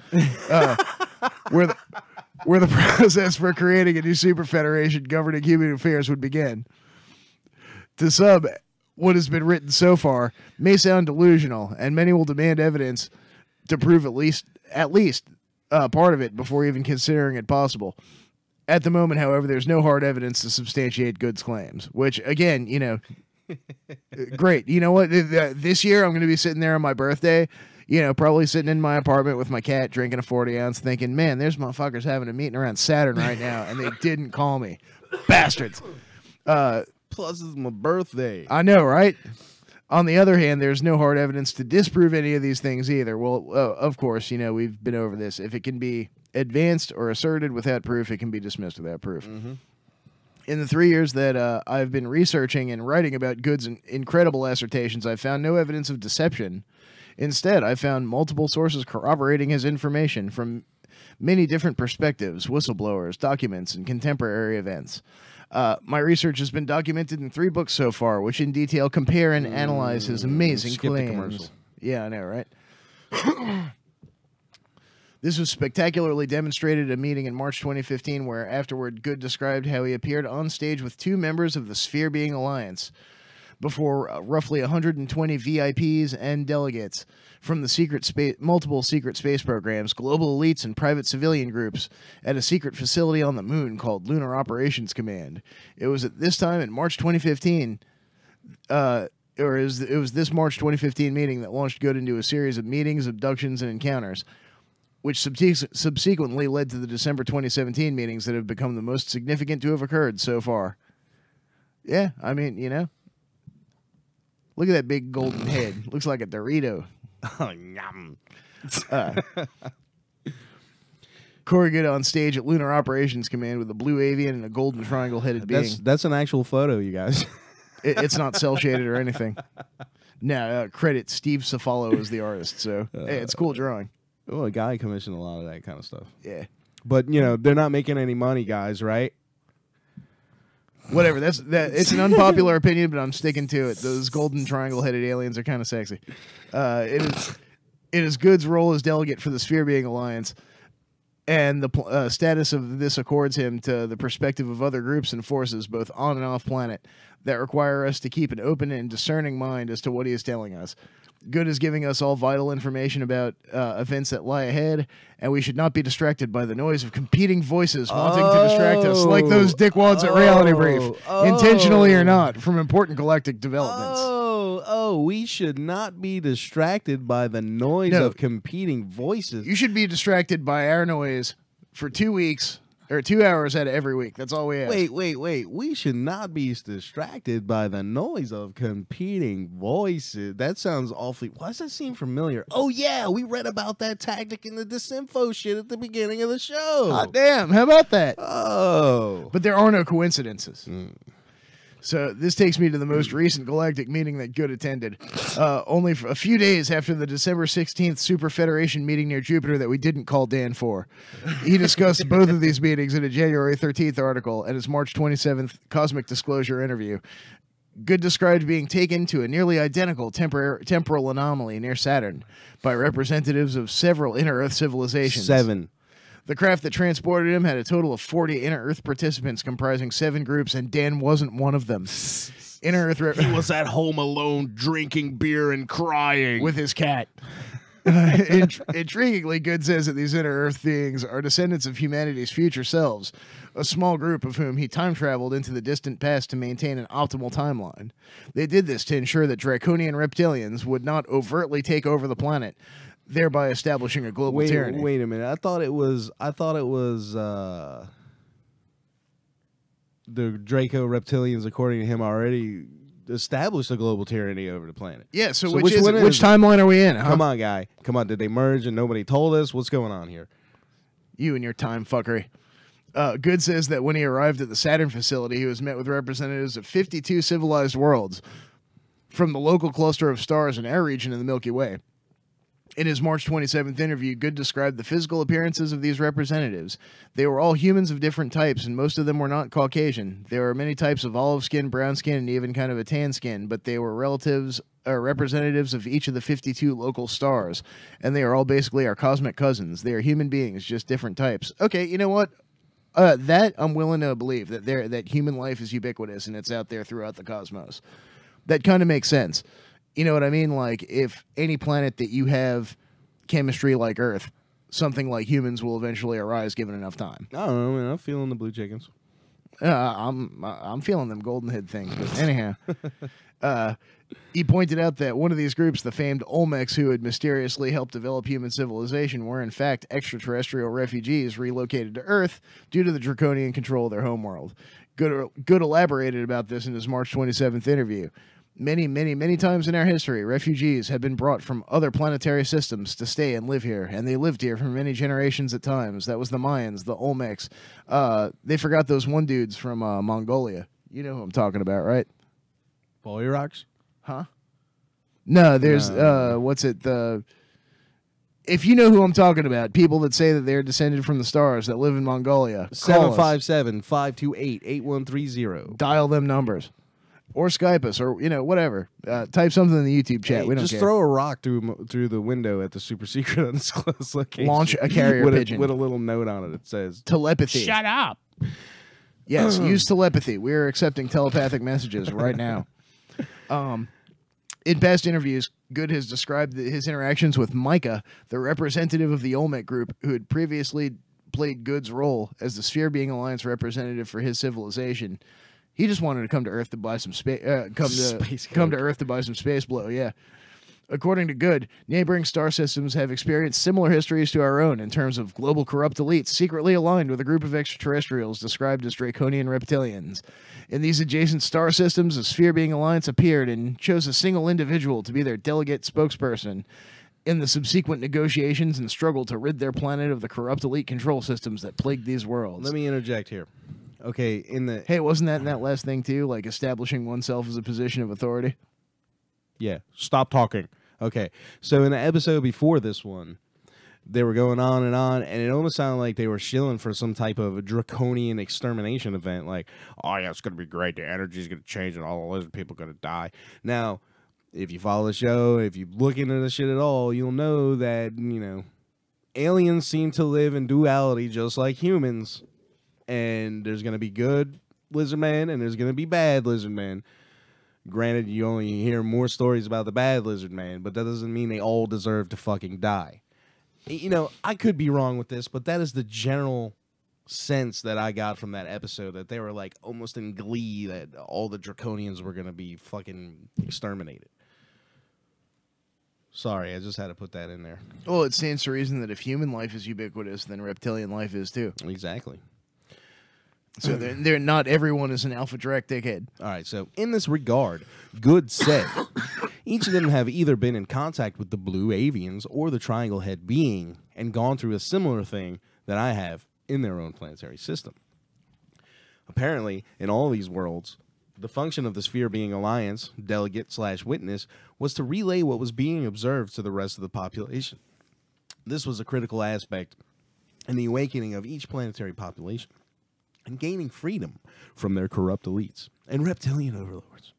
Where the process for creating a new Super Federation governing human affairs would begin. To some, what has been written so far may sound delusional, and many will demand evidence to prove at least part of it before even considering it possible. At the moment, however, there's no hard evidence to substantiate Good's claims, which, again, you know, great. You know what? This year, I'm going to be sitting there on my birthday, you know, probably sitting in my apartment with my cat, drinking a 40-ounce, thinking, man, there's motherfuckers having a meeting around Saturn right now, and they didn't call me. Bastards. Plus, it's my birthday. I know, right? On the other hand, there's no hard evidence to disprove any of these things either. Well, of course, you know, we've been over this. If it can be advanced or asserted without proof, it can be dismissed without proof. Mm-hmm. In the 3 years that I've been researching and writing about Good's incredible assertions, I've found no evidence of deception. Instead, I found multiple sources corroborating his information from many different perspectives, whistleblowers, documents, and contemporary events. My research has been documented in 3 books so far, which in detail compare and analyze his amazing skip the claims. commercial. Yeah, I know, right? This was spectacularly demonstrated at a meeting in March 2015, where afterward Good described how he appeared on stage with 2 members of the Sphere Being Alliance before roughly 120 VIPs and delegates from the multiple secret space programs, global elites, and private civilian groups at a secret facility on the moon called Lunar Operations Command. It was at this time in March 2015, it was this March 2015 meeting that launched Good into a series of meetings, abductions, and encounters, which subsequently led to the December 2017 meetings that have become the most significant to have occurred so far. Yeah, I mean, you know, look at that big golden head. Looks like a Dorito. Oh, yum. Corey Good on stage at Lunar Operations Command with a blue avian and a golden triangle-headed being. That's an actual photo, you guys. It's not cel-shaded or anything. No, credit Steve Cefalo as the artist, so hey, it's a cool drawing. Oh, a guy commissioned a lot of that kind of stuff. Yeah. But, you know, they're not making any money, guys, right? Whatever. It's an unpopular opinion, but I'm sticking to it. Those golden triangle-headed aliens are kind of sexy. It is Good's role as delegate for the Sphere Being Alliance, and the status of this accords him to the perspective of other groups and forces, both on and off planet, that require us to keep an open and discerning mind as to what he is telling us. Good is giving us all vital information about events that lie ahead, and we should not be distracted by the noise of competing voices wanting to distract us, like those dickwads at Reality Brief, intentionally or not, from important galactic developments. We should not be distracted by the noise of competing voices. You should be distracted by our noise for 2 weeks, or 2 hours out of every week. That's all we ask. Wait. We should not be distracted by the noise of competing voices. That sounds awfully... Why does that seem familiar? Oh, yeah, we read about that tactic in the disinfo shit at the beginning of the show. Hot damn, how about that? Oh. But there are no coincidences. So this takes me to the most recent galactic meeting that Good attended. Only a few days after the December 16th Super Federation meeting near Jupiter that we didn't call Dan for. He discussed both of these meetings in a January 13th article and his March 27th Cosmic Disclosure interview. Good described being taken to a nearly identical temporal anomaly near Saturn by representatives of several inner-Earth civilizations. 7. The craft that transported him had a total of 40 Inner-Earth participants comprising 7 groups, and Dan wasn't one of them. Inner-Earth... He was at home alone, drinking beer and crying. With his cat. Intriguingly, Good says that these Inner-Earth beings are descendants of humanity's future selves, a small group of whom he time-traveled into the distant past to maintain an optimal timeline. They did this to ensure that draconian reptilians would not overtly take over the planet, thereby establishing a global tyranny. Wait a minute. I thought it was the Draco reptilians, according to him, already established a global tyranny over the planet. Yeah, so which which is timeline are we in? Huh? Come on, guy. Come on. Did they merge and nobody told us? What's going on here? You and your time fuckery. Good says that when he arrived at the Saturn facility, he was met with representatives of 52 civilized worlds from the local cluster of stars in our region in the Milky Way. In his March 27th interview, Good described the physical appearances of these representatives. They were all humans of different types, and most of them were not Caucasian. There were many types of olive skin, brown skin, and even kind of a tan skin, but they were representatives of each of the 52 local stars, and they are all basically our cosmic cousins. They are human beings, just different types. Okay, you know what? That I'm willing to believe that human life is ubiquitous and it's out there throughout the cosmos. That kind of makes sense. You know what I mean? Like, if any planet that you have chemistry like Earth, something like humans will eventually arise given enough time. I don't know, man. I'm feeling the blue chickens. I'm feeling them golden head things. But anyhow, he pointed out that one of these groups, the famed Olmecs, who had mysteriously helped develop human civilization, were in fact extraterrestrial refugees relocated to Earth due to the draconian control of their homeworld. Good elaborated about this in his March 27th interview. Many times in our history, refugees have been brought from other planetary systems to stay and live here, and they lived here for many generations at times. That was the Mayans, the Olmecs. They forgot those one dudes from Mongolia. You know who I'm talking about, right? Bolyrox? Huh? No, there's, what's it, if you know who I'm talking about, people that say that they're descended from the stars that live in Mongolia. 757-528-8130. Dial them numbers. Or Skype us, or, whatever. Type something in the YouTube chat. Hey, we don't just care. throw a rock through the window at the super secret undisclosed location. Launch a carrier pigeon. With a little note on it that says, telepathy. Shut up. Yes, use telepathy. We're accepting telepathic messages right now. In past interviews, Good has described his interactions with Micah, the representative of the Olmec group, who had previously played Good's role as the Sphere Being Alliance representative for his civilization. He just wanted to come to Earth to buy some space. Come to Earth to buy some space blow. Yeah. According to Good, neighboring star systems have experienced similar histories to our own in terms of global corrupt elites secretly aligned with a group of extraterrestrials described as draconian reptilians. In these adjacent star systems, a Sphere Being Alliance appeared and chose a single individual to be their delegate spokesperson in the subsequent negotiations and struggle to rid their planet of the corrupt elite control systems that plagued these worlds. Let me interject here. Okay, Hey, wasn't that in that last thing too? Like establishing oneself as a position of authority? Yeah, stop talking. Okay, so in the episode before this one, they were going on, and it almost sounded like they were shilling for some type of draconian extermination event. Like, oh yeah, it's going to be great. The energy's going to change, and all the lizard people are going to die. Now, if you follow the show, if you look into this shit at all, you'll know that, aliens seem to live in duality just like humans. And there's going to be good lizard men, and there's going to be bad lizard men. Granted, you only hear more stories about the bad lizard man, but that doesn't mean they all deserve to fucking die. I could be wrong with this, but that is the general sense that I got from that episode, that they were like almost in glee that all the draconians were going to be fucking exterminated. Sorry, I just had to put that in there. Well, it stands to reason that if human life is ubiquitous, then reptilian life is too. Exactly. So they're not everyone is an alpha Drac dickhead. All right, so in this regard, Good said each of them have either been in contact with the blue avians or the triangle head being and gone through a similar thing that I have in their own planetary system. Apparently, in all these worlds, the function of the Sphere Being Alliance, delegate/witness, was to relay what was being observed to the rest of the population. This was a critical aspect in the awakening of each planetary population and gaining freedom from their corrupt elites and reptilian overlords.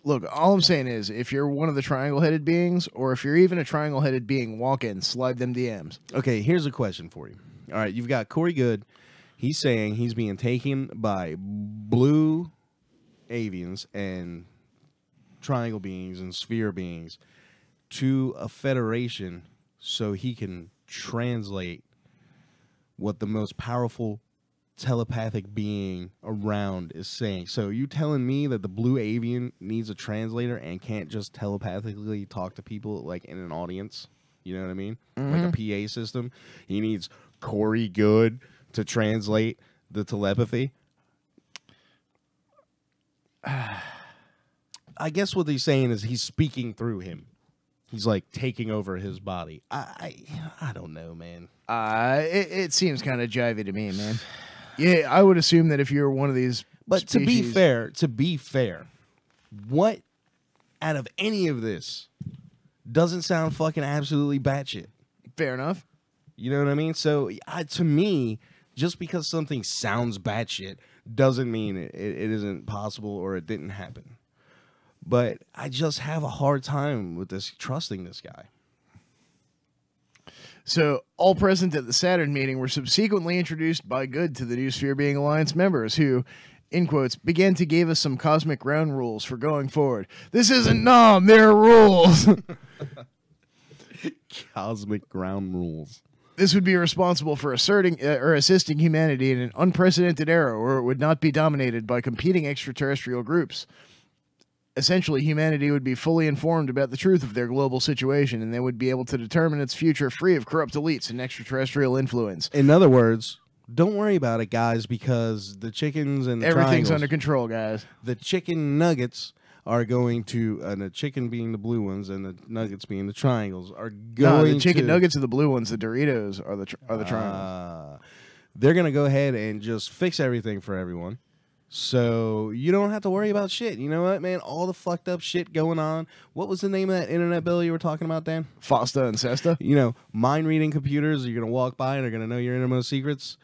Look, all I'm saying is, if you're one of the triangle-headed beings, or if you're even a triangle-headed being, walk in, slide them DMs. Okay, here's a question for you. All right, you've got Corey Good. He's saying he's being taken by blue avians and triangle beings and sphere beings to a federation so he can translate what the most powerful telepathic being around is saying. So you telling me that the blue avian needs a translator and can't just telepathically talk to people like in an audience? You know what I mean? Like a PA system. He needs Corey Good to translate the telepathy. I guess what he's saying is he's speaking through him. He's like taking over his body. I don't know, man. It seems kind of jivey to me, man. Yeah, I would assume that if you're one of these, But to be fair, what out of any of this doesn't sound fucking absolutely batshit? Fair enough. You know what I mean? So to me, just because something sounds batshit doesn't mean it isn't possible or it didn't happen. But I just have a hard time with trusting this guy. So, all present at the Saturn meeting were subsequently introduced by Good to the new Sphere Being Alliance members who, in quotes, began to give us some cosmic ground rules for going forward. This isn't Nom, they're rules. Cosmic ground rules. This would be responsible for asserting or assisting humanity in an unprecedented era where it would not be dominated by competing extraterrestrial groups. Essentially, humanity would be fully informed about the truth of their global situation, and they would be able to determine its future free of corrupt elites and extraterrestrial influence. In other words, don't worry about it, guys, because the chickens and the Everything's triangles, under control, guys. The chicken nuggets are going to, and the chicken being the blue ones and the nuggets being the triangles, are going to... No, the chicken nuggets are the blue ones. The Doritos are the triangles. They're going to go ahead and just fix everything for everyone. So you don't have to worry about shit. You know what, man? All the fucked up shit going on. What was the name of that internet bill you were talking about, Dan? FOSTA and SESTA. You know, mind-reading computers. You're going to walk by and they're going to know your innermost secrets.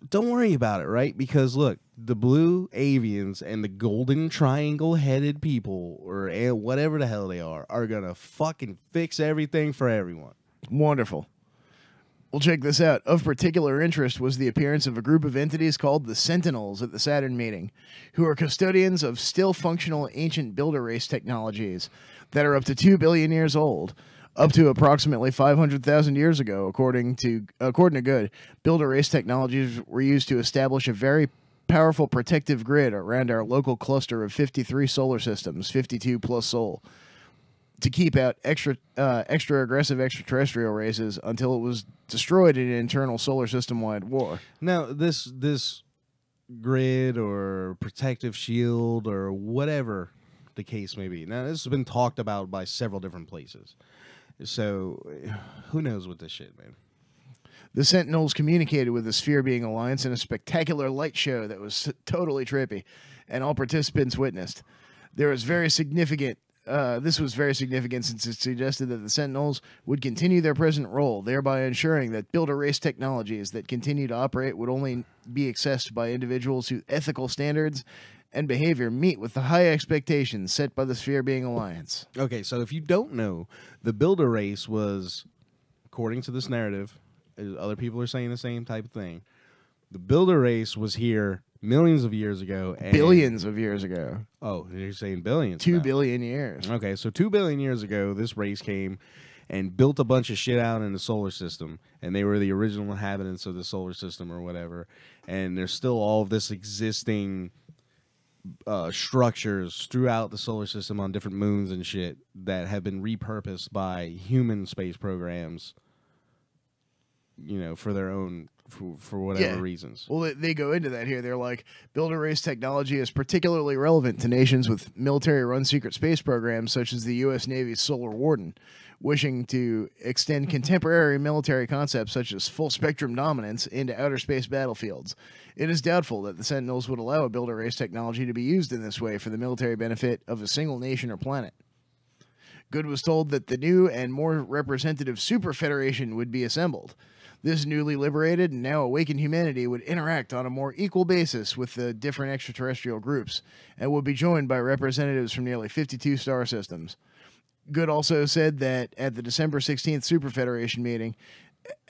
Don't worry about it, right? Because, look, the blue avians and the golden triangle-headed people, or whatever the hell they are going to fucking fix everything for everyone. Wonderful. Well, check this out. Of particular interest was the appearance of a group of entities called the Sentinels at the Saturn meeting, who are custodians of still functional ancient builder race technologies that are up to 2 billion years old, up to approximately 500,000 years ago, according to Good. Builder race technologies were used to establish a very powerful protective grid around our local cluster of 53 solar systems, 52 plus Sol, to keep out extra aggressive extraterrestrial races until it was destroyed in an internal solar system-wide war. Now, this grid or protective shield or whatever the case may be. Now, this has been talked about by several different places. So, who knows with this shit, man? The Sentinels communicated with the Sphere Being Alliance in a spectacular light show that was totally trippy, and all participants witnessed. This was very significant since it suggested that the Sentinels would continue their present role, thereby ensuring that builder race technologies that continue to operate would only be accessed by individuals whose ethical standards and behavior meet with the high expectations set by the Sphere Being Alliance. Okay, so if you don't know, the builder race was, according to this narrative, other people are saying the same type of thing, the builder race was here millions of years ago. And billions of years ago. Oh, you're saying billions. 2 billion years. Okay, so 2 billion years ago, this race came and built a bunch of shit out in the solar system, and they were the original inhabitants of the solar system or whatever, and there's still all of this existing structures throughout the solar system on different moons and shit that have been repurposed by human space programs, you know, for their own... For whatever reasons. Well, they go into that here. They're like, builder race technology is particularly relevant to nations with military-run secret space programs such as the U.S. Navy's Solar Warden, wishing to extend contemporary military concepts such as full-spectrum dominance into outer space battlefields. It is doubtful that the Sentinels would allow a builder race technology to be used in this way for the military benefit of a single nation or planet. Good was told that the new and more representative Super Federation would be assembled. This newly liberated and now awakened humanity would interact on a more equal basis with the different extraterrestrial groups and would be joined by representatives from nearly 52 star systems. Good also said that at the December 16th Super Federation meeting,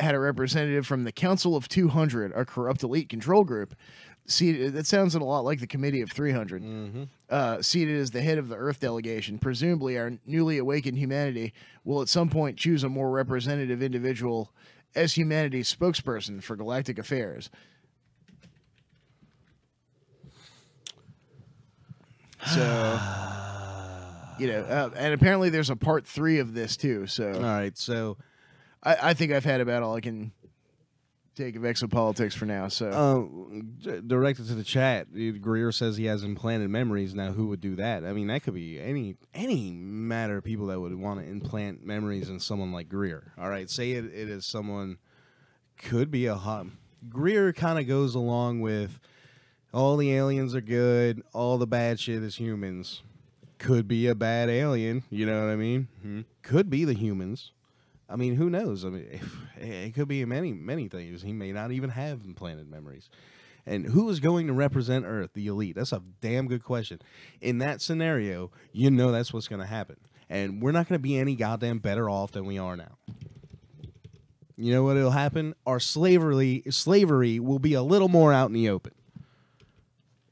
had a representative from the Council of 200, a corrupt elite control group. That sounds a lot like the Committee of 300. Seated as the head of the Earth delegation. Presumably, our newly awakened humanity will at some point choose a more representative individual as humanity's spokesperson for galactic affairs. So, you know, and apparently there's a part 3 of this too. So, all right. So, I think I've had about all I can take of exopolitics for now. So directed to the chat, Greer says he has implanted memories. Now, who would do that? I mean, that could be any matter of people that would want to implant memories in someone like Greer. All right, say it is someone, could be a hot. Greer kind of goes along with all the aliens are good, all the bad shit is humans. Could be a bad alien, you know what I mean? Could be the humans. I mean, who knows? I mean, it could be many things. He may not even have implanted memories. And who is going to represent Earth, the elite? That's a damn good question. In that scenario, you know that's what's going to happen. And we're not going to be any goddamn better off than we are now. You know what will happen? Our slavery will be a little more out in the open.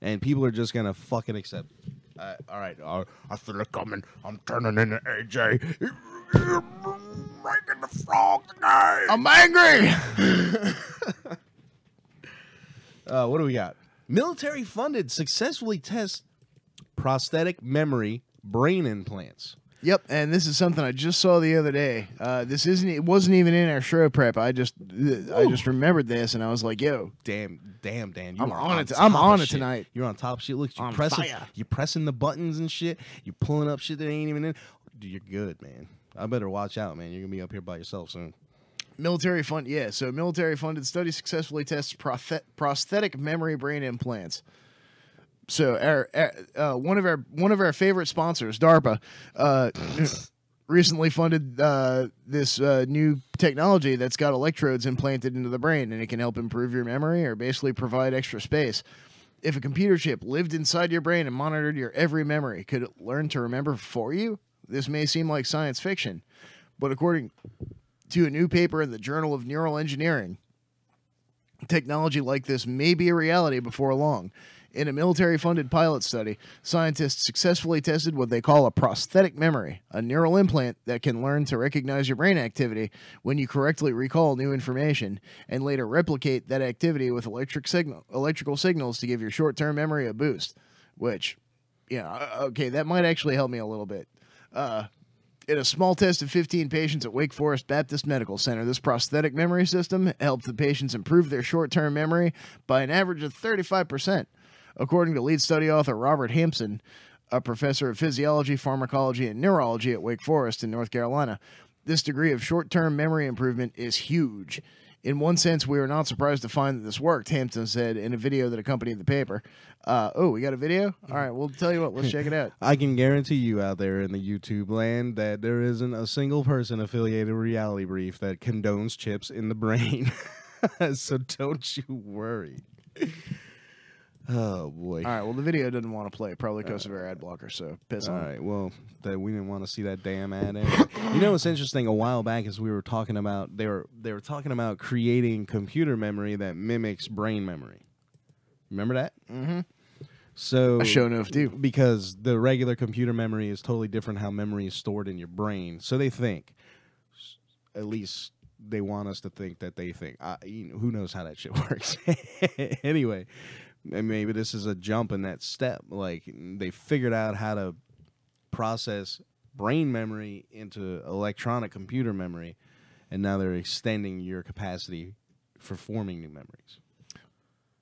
And people are just going to fucking accept it. All right. I feel it coming. I'm turning into AJ. You're making the frog tonight. I'm angry. What do we got? Military funded successfully tests prosthetic memory brain implants. Yep, and this is something I just saw the other day. It wasn't even in our show prep. I just remembered this, and I was like, "Yo, damn, Dan, I'm on it. I'm on it tonight. You're on top of shit. Look, you're On pressing the buttons and shit. You're pulling up shit that ain't even in. Dude, you're good, man. I better watch out, man. You're gonna be up here by yourself soon." Military funded study successfully tests prosthetic memory brain implants. So one of our favorite sponsors, DARPA, recently funded this new technology that's got electrodes implanted into the brain, and it can help improve your memory or basically provide extra space. If a computer chip lived inside your brain and monitored your every memory, could it learn to remember for you? This may seem like science fiction, but according to a new paper in the Journal of Neural Engineering, technology like this may be a reality before long. In a military-funded pilot study, scientists successfully tested what they call a prosthetic memory, a neural implant that can learn to recognize your brain activity when you correctly recall new information, and later replicate that activity with electrical signals to give your short-term memory a boost. Which, okay, that might actually help me a little bit. In a small test of 15 patients at Wake Forest Baptist Medical Center, this prosthetic memory system helped the patients improve their short-term memory by an average of 35%. According to lead study author Robert Hampson, a professor of physiology, pharmacology, and neurology at Wake Forest in North Carolina, this degree of short-term memory improvement is huge. In one sense, we are not surprised to find that this worked, Hampton said in a video that accompanied the paper. We got a video? All right, we'll tell you what, let's check it out. I can guarantee you out there in the YouTube land that there isn't a single person affiliated with Reality Brief that condones chips in the brain. So don't you worry. Oh, boy. All right, well, the video doesn't want to play, probably because of our ad blocker, so piss on it. All right, well, we didn't want to see that damn ad. You know what's interesting? A while back, as we were talking about, they were talking about creating computer memory that mimics brain memory. Remember that? Mm-hmm. So I sure enough do. Because the regular computer memory is totally different how memory is stored in your brain. So they think, at least they want us to think that they think. Who knows how that shit works? Anyway. And maybe this is a jump in that step. Like, they figured out how to process brain memory into electronic computer memory, and now they're extending your capacity for forming new memories.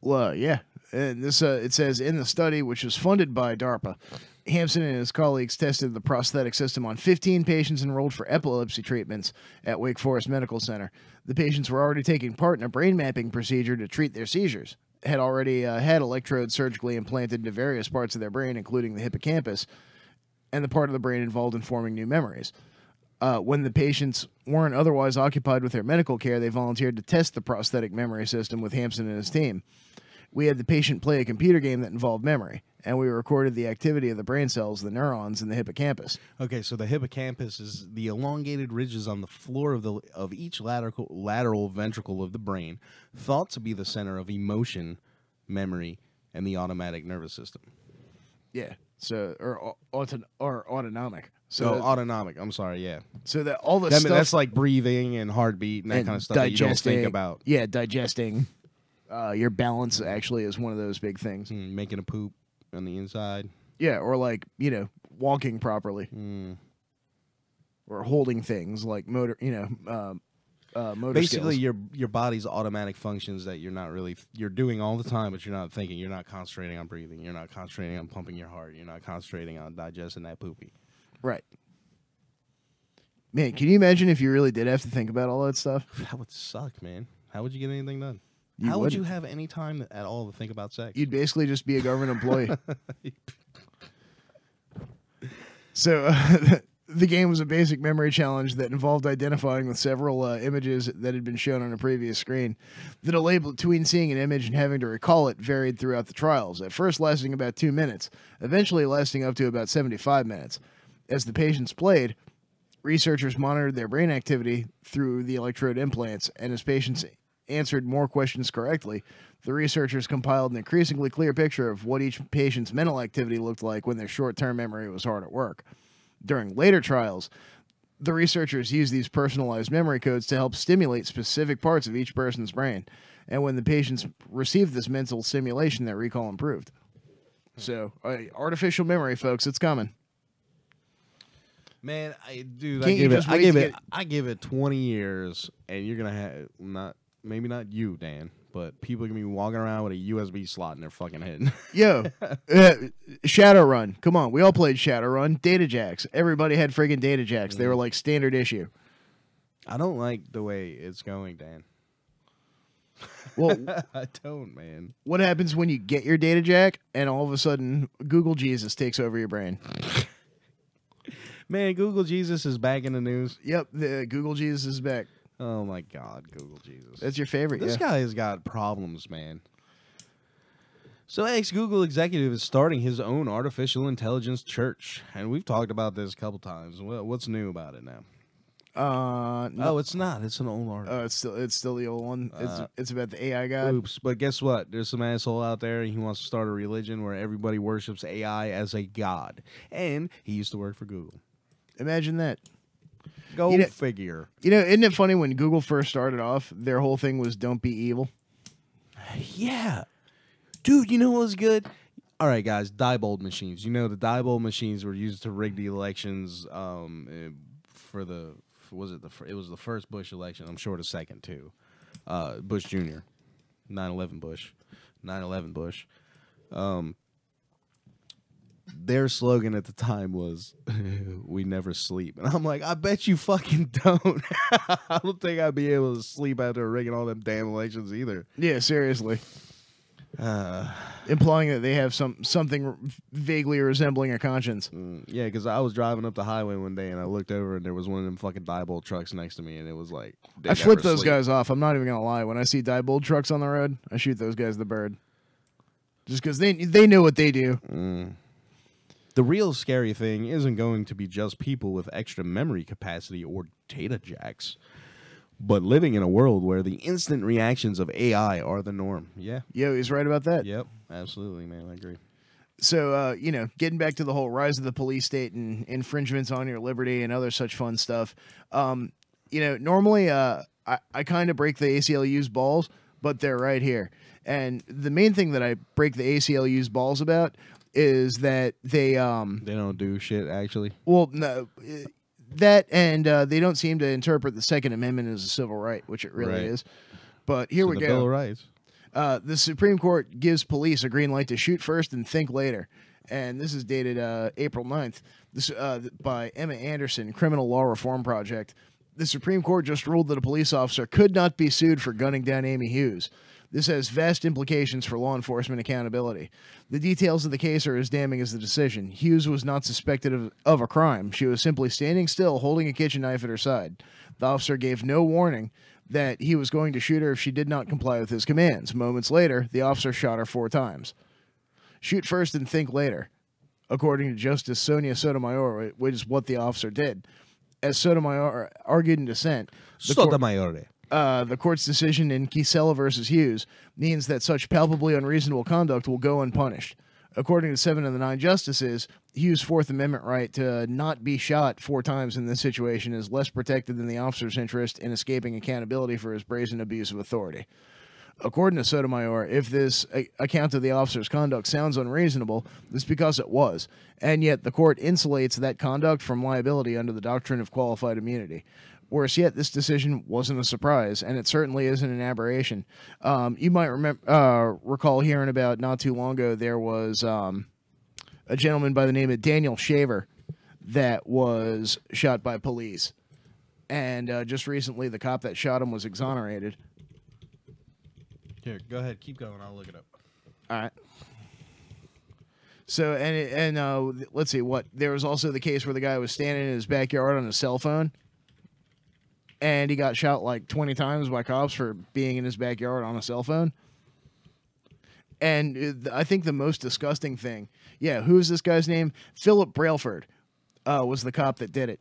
Well, yeah. And this it says, in the study, which was funded by DARPA, Hampson and his colleagues tested the prosthetic system on 15 patients enrolled for epilepsy treatments at Wake Forest Medical Center. The patients were already taking part in a brain mapping procedure to treat their seizures, had already had electrodes surgically implanted into various parts of their brain, including the hippocampus, and the part of the brain involved in forming new memories. When the patients weren't otherwise occupied with their medical care, they volunteered to test the prosthetic memory system with Hampson and his team. We had the patient play a computer game that involved memory, and we recorded the activity of the brain cells, the neurons, in the hippocampus. Okay, so the hippocampus is the elongated ridges on the floor of each lateral ventricle of the brain, thought to be the center of emotion, memory, and the automatic nervous system. Yeah, so or autonomic. So autonomic. I'm sorry. Yeah. So that all the stuff that's like breathing and heartbeat and that kind of stuff that you don't think about. Yeah, digesting. Your balance actually is one of those big things. Making a poop on the inside. Yeah, or like, walking properly. Or holding things like motor, motor Basically, skills. your body's automatic functions that you're doing all the time, but you're not thinking. You're not concentrating on breathing. You're not concentrating on pumping your heart. You're not concentrating on digesting that poopy. Right. Man, can you imagine if you really did have to think about all that stuff? That would suck, man. How would you get anything done? You How would you wouldn't. have any time at all to think about sex? You'd basically just be a government employee. So the game was a basic memory challenge that involved identifying with several images that had been shown on a previous screen. The delay between seeing an image and having to recall it varied throughout the trials, at first lasting about 2 minutes, eventually lasting up to about 75 minutes. As the patients played, researchers monitored their brain activity through the electrode implants, and as patients answered more questions correctly, the researchers compiled an increasingly clear picture of what each patient's mental activity looked like when their short-term memory was hard at work. During later trials, the researchers used these personalized memory codes to help stimulate specific parts of each person's brain, and when the patients received this mental stimulation, their recall improved. So, artificial memory, folks, it's coming. Man, I Can't you just wait to get- I give it 20 years, and you're gonna have maybe not you, Dan, but people are gonna be walking around with a USB slot in their fucking head. Yo, Shadowrun. Come on, we all played Shadowrun. Data jacks. Everybody had friggin' data jacks. They were like standard issue. I don't like the way it's going, Dan. Well, I don't, man. what happens when you get your data jack and all of a sudden Google Jesus takes over your brain? Man, Google Jesus is back in the news. Yep, the Google Jesus is back. Oh my God, Google Jesus. That's your favorite. This yeah. guy has got problems, man. So, ex-Google executive is starting his own artificial intelligence church, and we've talked about this a couple times. What's new about it now? No, Oh, it's not. It's an old article. it's still the old one. It's about the AI god. Oops. But guess what? There's some asshole out there, and he wants to start a religion where everybody worships AI as a god. And he used to work for Google. Imagine that. Go You know- figure. You know, isn't it funny when Google first started off, their whole thing was "Don't be evil." Yeah. Dude, you know what was good? All right, guys, Diebold machines. You know, the Diebold machines were used to rig the elections for the, it was the first Bush election. I'm sure the second, too. Bush Jr. 9/11 Bush. 9/11 Bush. Their slogan at the time was, "We never sleep." And I'm like, I bet you fucking don't. I don't think I'd be able to sleep after rigging all them damn elections either. Yeah, seriously. Implying that they have something vaguely resembling a conscience. Yeah, because I was driving up the highway one day and I looked over and there was one of them fucking Diebold trucks next to me, and it was like, I flip those guys off. I'm not even gonna lie. When I see Diebold trucks on the road, I shoot those guys the bird. Just because they know what they do. The real scary thing isn't going to be just people with extra memory capacity or data jacks, but living in a world where the instant reactions of AI are the norm. Yeah. Yo, he's right about that. Yep. Absolutely, man. I agree. So, getting back to the whole rise of the police state and infringements on your liberty and other such fun stuff, normally I kind of break the ACLU's balls, but they're right here. And the main thing that I break the ACLU's balls about is that they don't do shit, actually. Well, no, that and they don't seem to interpret the Second Amendment as a civil right, which it really Right. is. But here So we the go. Bill of Rights. The Supreme Court gives police a green light to shoot first and think later. And this is dated April 9th. This by Emma Anderson, Criminal Law Reform Project. The Supreme Court just ruled that a police officer could not be sued for gunning down Amy Hughes. This has vast implications for law enforcement accountability. The details of the case are as damning as the decision. Hughes was not suspected of a crime. She was simply standing still, holding a kitchen knife at her side. The officer gave no warning that he was going to shoot her if she did not comply with his commands. Moments later, the officer shot her 4 times. Shoot first and think later, according to Justice Sonia Sotomayor, which is what the officer did. As Sotomayor argued in dissent, the court's decision in Kisela versus Hughes means that such palpably unreasonable conduct will go unpunished. According to 7 of the 9 justices, Hughes' Fourth Amendment right to not be shot 4 times in this situation is less protected than the officer's interest in escaping accountability for his brazen abuse of authority. According to Sotomayor, if this account of the officer's conduct sounds unreasonable, it's because it was, and yet the court insulates that conduct from liability under the doctrine of qualified immunity. Worse yet, this decision wasn't a surprise, and it certainly isn't an aberration. You might recall hearing about not too long ago, there was a gentleman by the name of Daniel Shaver that was shot by police. And just recently, the cop that shot him was exonerated. Here, go ahead. Keep going. I'll look it up. All right. So, let's see, there was also the case where the guy was standing in his backyard on a cell phone, and he got shot like 20 times by cops for being in his backyard on a cell phone. And I think the most disgusting thing, who's this guy's name? Philip Brailford was the cop that did it.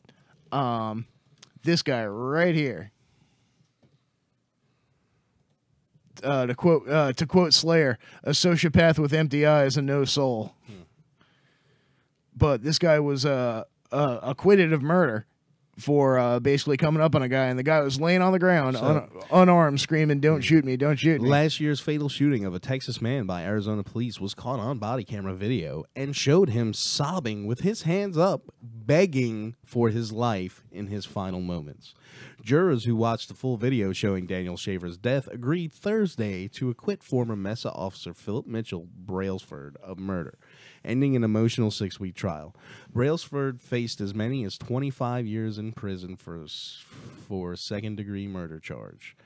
This guy right here. To quote Slayer, a sociopath with empty eyes and no soul. But this guy was acquitted of murder for basically coming up on a guy, and the guy was laying on the ground, unarmed, screaming, "Don't shoot me, don't shoot me." Last year's fatal shooting of a Texas man by Arizona police was caught on body camera video and showed him sobbing with his hands up, begging for his life in his final moments. Jurors who watched the full video showing Daniel Shaver's death agreed Thursday to acquit former Mesa officer Philip Mitchell Brailsford of murder, ending an emotional 6-week trial. Brailsford faced as many as 25 years in prison for second-degree murder charge.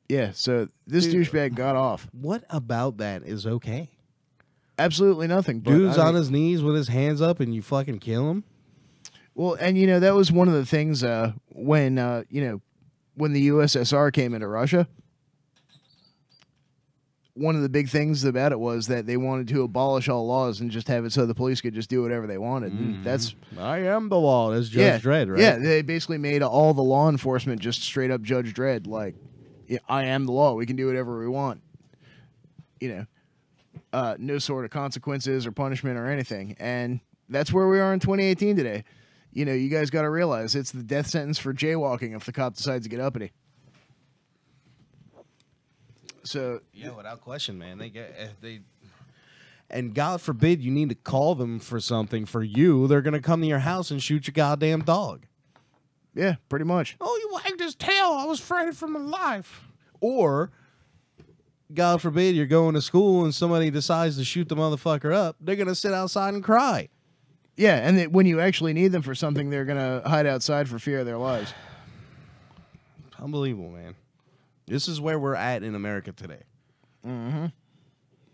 Yeah, so this douchebag got off. What about that is okay? Absolutely nothing. But Dude's on his knees with his hands up and you fucking kill him? Well, and that was one of the things when the USSR came into Russia. One of the big things about it was that they wanted to abolish all laws and just have it so the police could just do whatever they wanted. And that's I am the law. That's Judge Dredd, right? Yeah, they basically made all the law enforcement just straight up Judge Dredd. Like, I am the law. We can do whatever we want. No sort of consequences or punishment or anything. And that's where we are in 2018 today. You guys got to realize it's the death sentence for jaywalking if the cop decides to get uppity. So without question, man, and God forbid you need to call them for something for you. They're gonna come to your house and shoot your goddamn dog. Yeah, pretty much. Oh, you wagged his tail. I was afraid for my life. Or, God forbid, you're going to school and somebody decides to shoot the motherfucker up. They're gonna sit outside and cry. Yeah, and when you actually need them for something, they're gonna hide outside for fear of their lives. Unbelievable, man. This is where we're at in America today. Mm-hmm.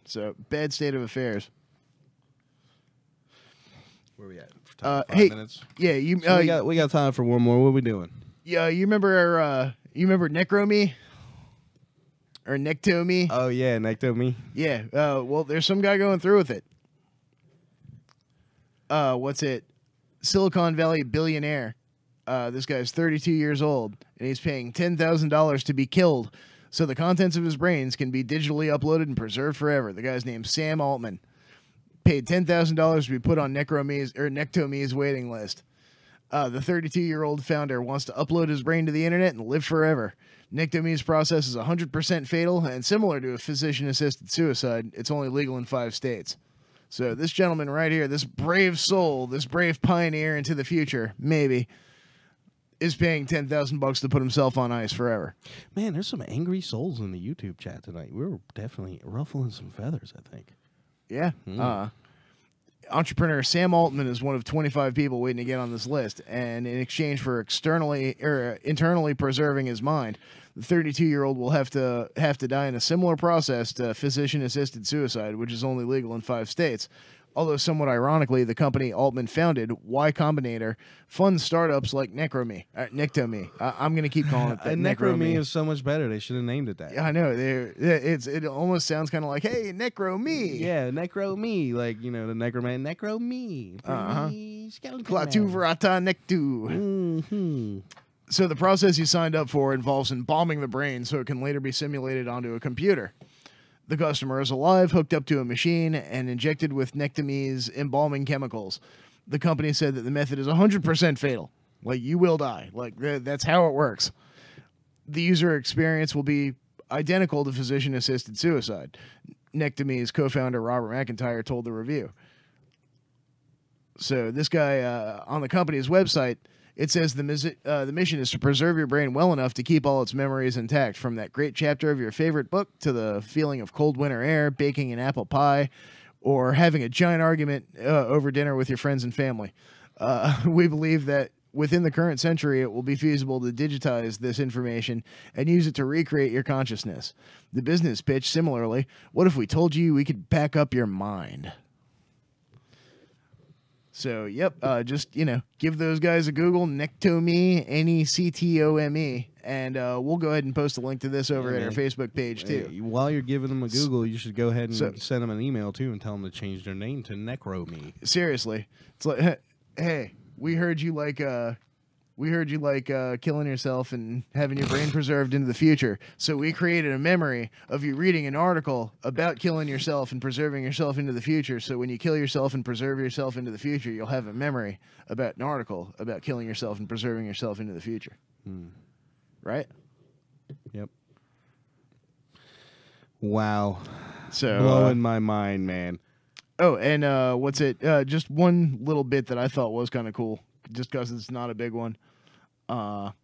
So, bad state of affairs. Where are we at? For time, 5 minutes? Yeah, So we got time for one more. What are we doing? Yeah, you remember Necromy? Or Nectomy? Oh, yeah, Nectomy. Yeah, well, there's some guy going through with it. What's it? Silicon Valley billionaire. This guy's 32 years old, and he's paying $10,000 to be killed so the contents of his brains can be digitally uploaded and preserved forever. The guy's named Sam Altman. Paid $10,000 to be put on Nectomy's waiting list. The 32-year-old founder wants to upload his brain to the internet and live forever. Nectomy's process is 100% fatal, and similar to a physician-assisted suicide, it's only legal in 5 states. So this gentleman right here, this brave soul, this brave pioneer into the future, maybe, is paying $10,000 to put himself on ice forever. Man, there's some angry souls in the YouTube chat tonight. We're definitely ruffling some feathers, I think. Yeah. Entrepreneur Sam Altman is one of 25 people waiting to get on this list, and in exchange for internally preserving his mind, the 32-year-old will have to die in a similar process to physician-assisted suicide, which is only legal in 5 states. Although somewhat ironically, the company Altman founded, Y Combinator, funds startups like Nectomy. I'm going to keep calling it that. Necromy is so much better. They should have named it that. Yeah, I know. It almost sounds kind of like, hey, Necromy. Yeah, Necromy. Like, the Necroman. Necromy. Klaatu Verata Nectu. Mm-hmm. So the process you signed up for involves embalming the brain so it can later be simulated onto a computer. The customer is alive, hooked up to a machine, and injected with Nectomy's embalming chemicals. The company said that the method is 100% fatal. Like, you will die. Like, that's how it works. The user experience will be identical to physician-assisted suicide. Nectomy's co-founder Robert McIntyre told the review. So this guy on the company's website, it says the mission is to preserve your brain well enough to keep all its memories intact, from that great chapter of your favorite book to the feeling of cold winter air, baking an apple pie, or having a giant argument over dinner with your friends and family. We believe that within the current century, it will be feasible to digitize this information and use it to recreate your consciousness. The business pitch, similarly, what if we told you we could back up your mind? So, yep, just, give those guys a Google, Nectome, Nectome, and we'll go ahead and post a link to this over at our Facebook page, too. While you're giving them a Google, you should go ahead and send them an email, too, and tell them to change their name to Necrome. Seriously. It's like, hey, we heard you like killing yourself and having your brain preserved into the future. So we created a memory of you reading an article about killing yourself and preserving yourself into the future. So when you kill yourself and preserve yourself into the future, you'll have a memory about an article about killing yourself and preserving yourself into the future. Right? Yep. Wow. So blowing my mind, man. Oh, and just one little bit that I thought was kind of cool, just because it's not a big one. You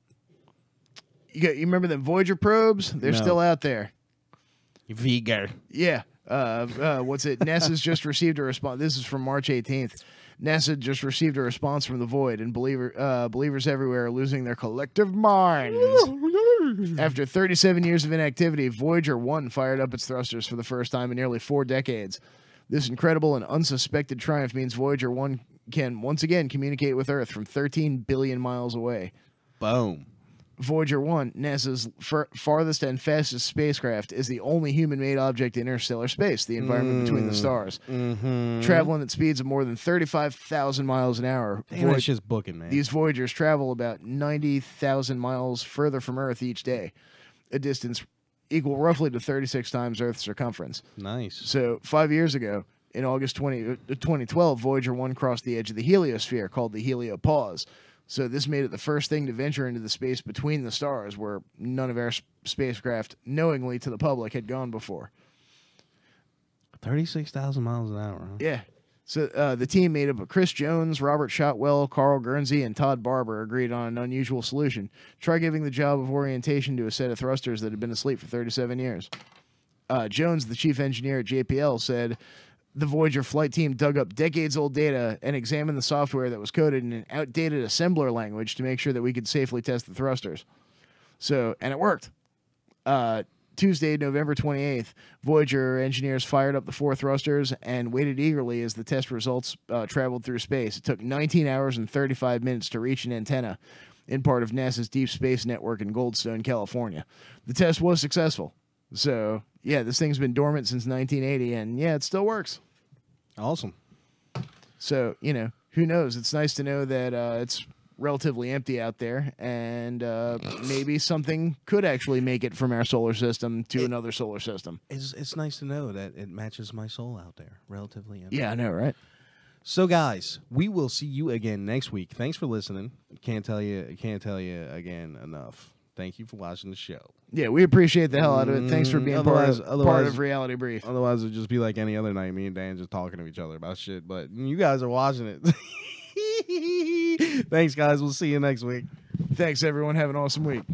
remember the Voyager probes? They're still out there. Viger. Yeah. NASA's just received a response. This is from March 18th. NASA just received a response from the void, and believers everywhere are losing their collective minds. After 37 years of inactivity, Voyager 1 fired up its thrusters for the first time in nearly 4 decades. This incredible and unsuspected triumph means Voyager 1 can once again communicate with Earth from 13 billion miles away. Boom. Voyager 1, NASA's farthest and fastest spacecraft, is the only human-made object in interstellar space, the environment between the stars. Traveling at speeds of more than 35,000 miles an hour. Damn, that's just booking, man. These Voyagers travel about 90,000 miles further from Earth each day, a distance equal roughly to 36 times Earth's circumference. Nice. So 5 years ago, in August 2012, Voyager 1 crossed the edge of the heliosphere, called the heliopause. So this made it the first thing to venture into the space between the stars, where none of our spacecraft, knowingly to the public, had gone before. 36,000 miles an hour, huh? Yeah. So the team made up of Chris Jones, Robert Shotwell, Carl Guernsey, and Todd Barber agreed on an unusual solution. Try giving the job of orientation to a set of thrusters that had been asleep for 37 years. Jones, the chief engineer at JPL, said the Voyager flight team dug up decades-old data and examined the software that was coded in an outdated assembler language to make sure that we could safely test the thrusters. And it worked. Tuesday, November 28th, Voyager engineers fired up the 4 thrusters and waited eagerly as the test results traveled through space. It took 19 hours and 35 minutes to reach an antenna in part of NASA's Deep Space Network in Goldstone, California. The test was successful. So, yeah, this thing's been dormant since 1980, and, yeah, it still works. Awesome. So, who knows? It's nice to know that it's relatively empty out there, and maybe something could actually make it from our solar system to another solar system. It's nice to know that it matches my soul out there, relatively empty. Yeah, I know, right? So, guys, we will see you again next week. Thanks for listening. Can't tell you again enough. Thank you for watching the show. Yeah, we appreciate the hell out of it. Thanks for being part of Reality Brief. Otherwise, it'd just be like any other night, me and Dan just talking to each other about shit. But you guys are watching it. Thanks, guys. We'll see you next week. Thanks, everyone. Have an awesome week.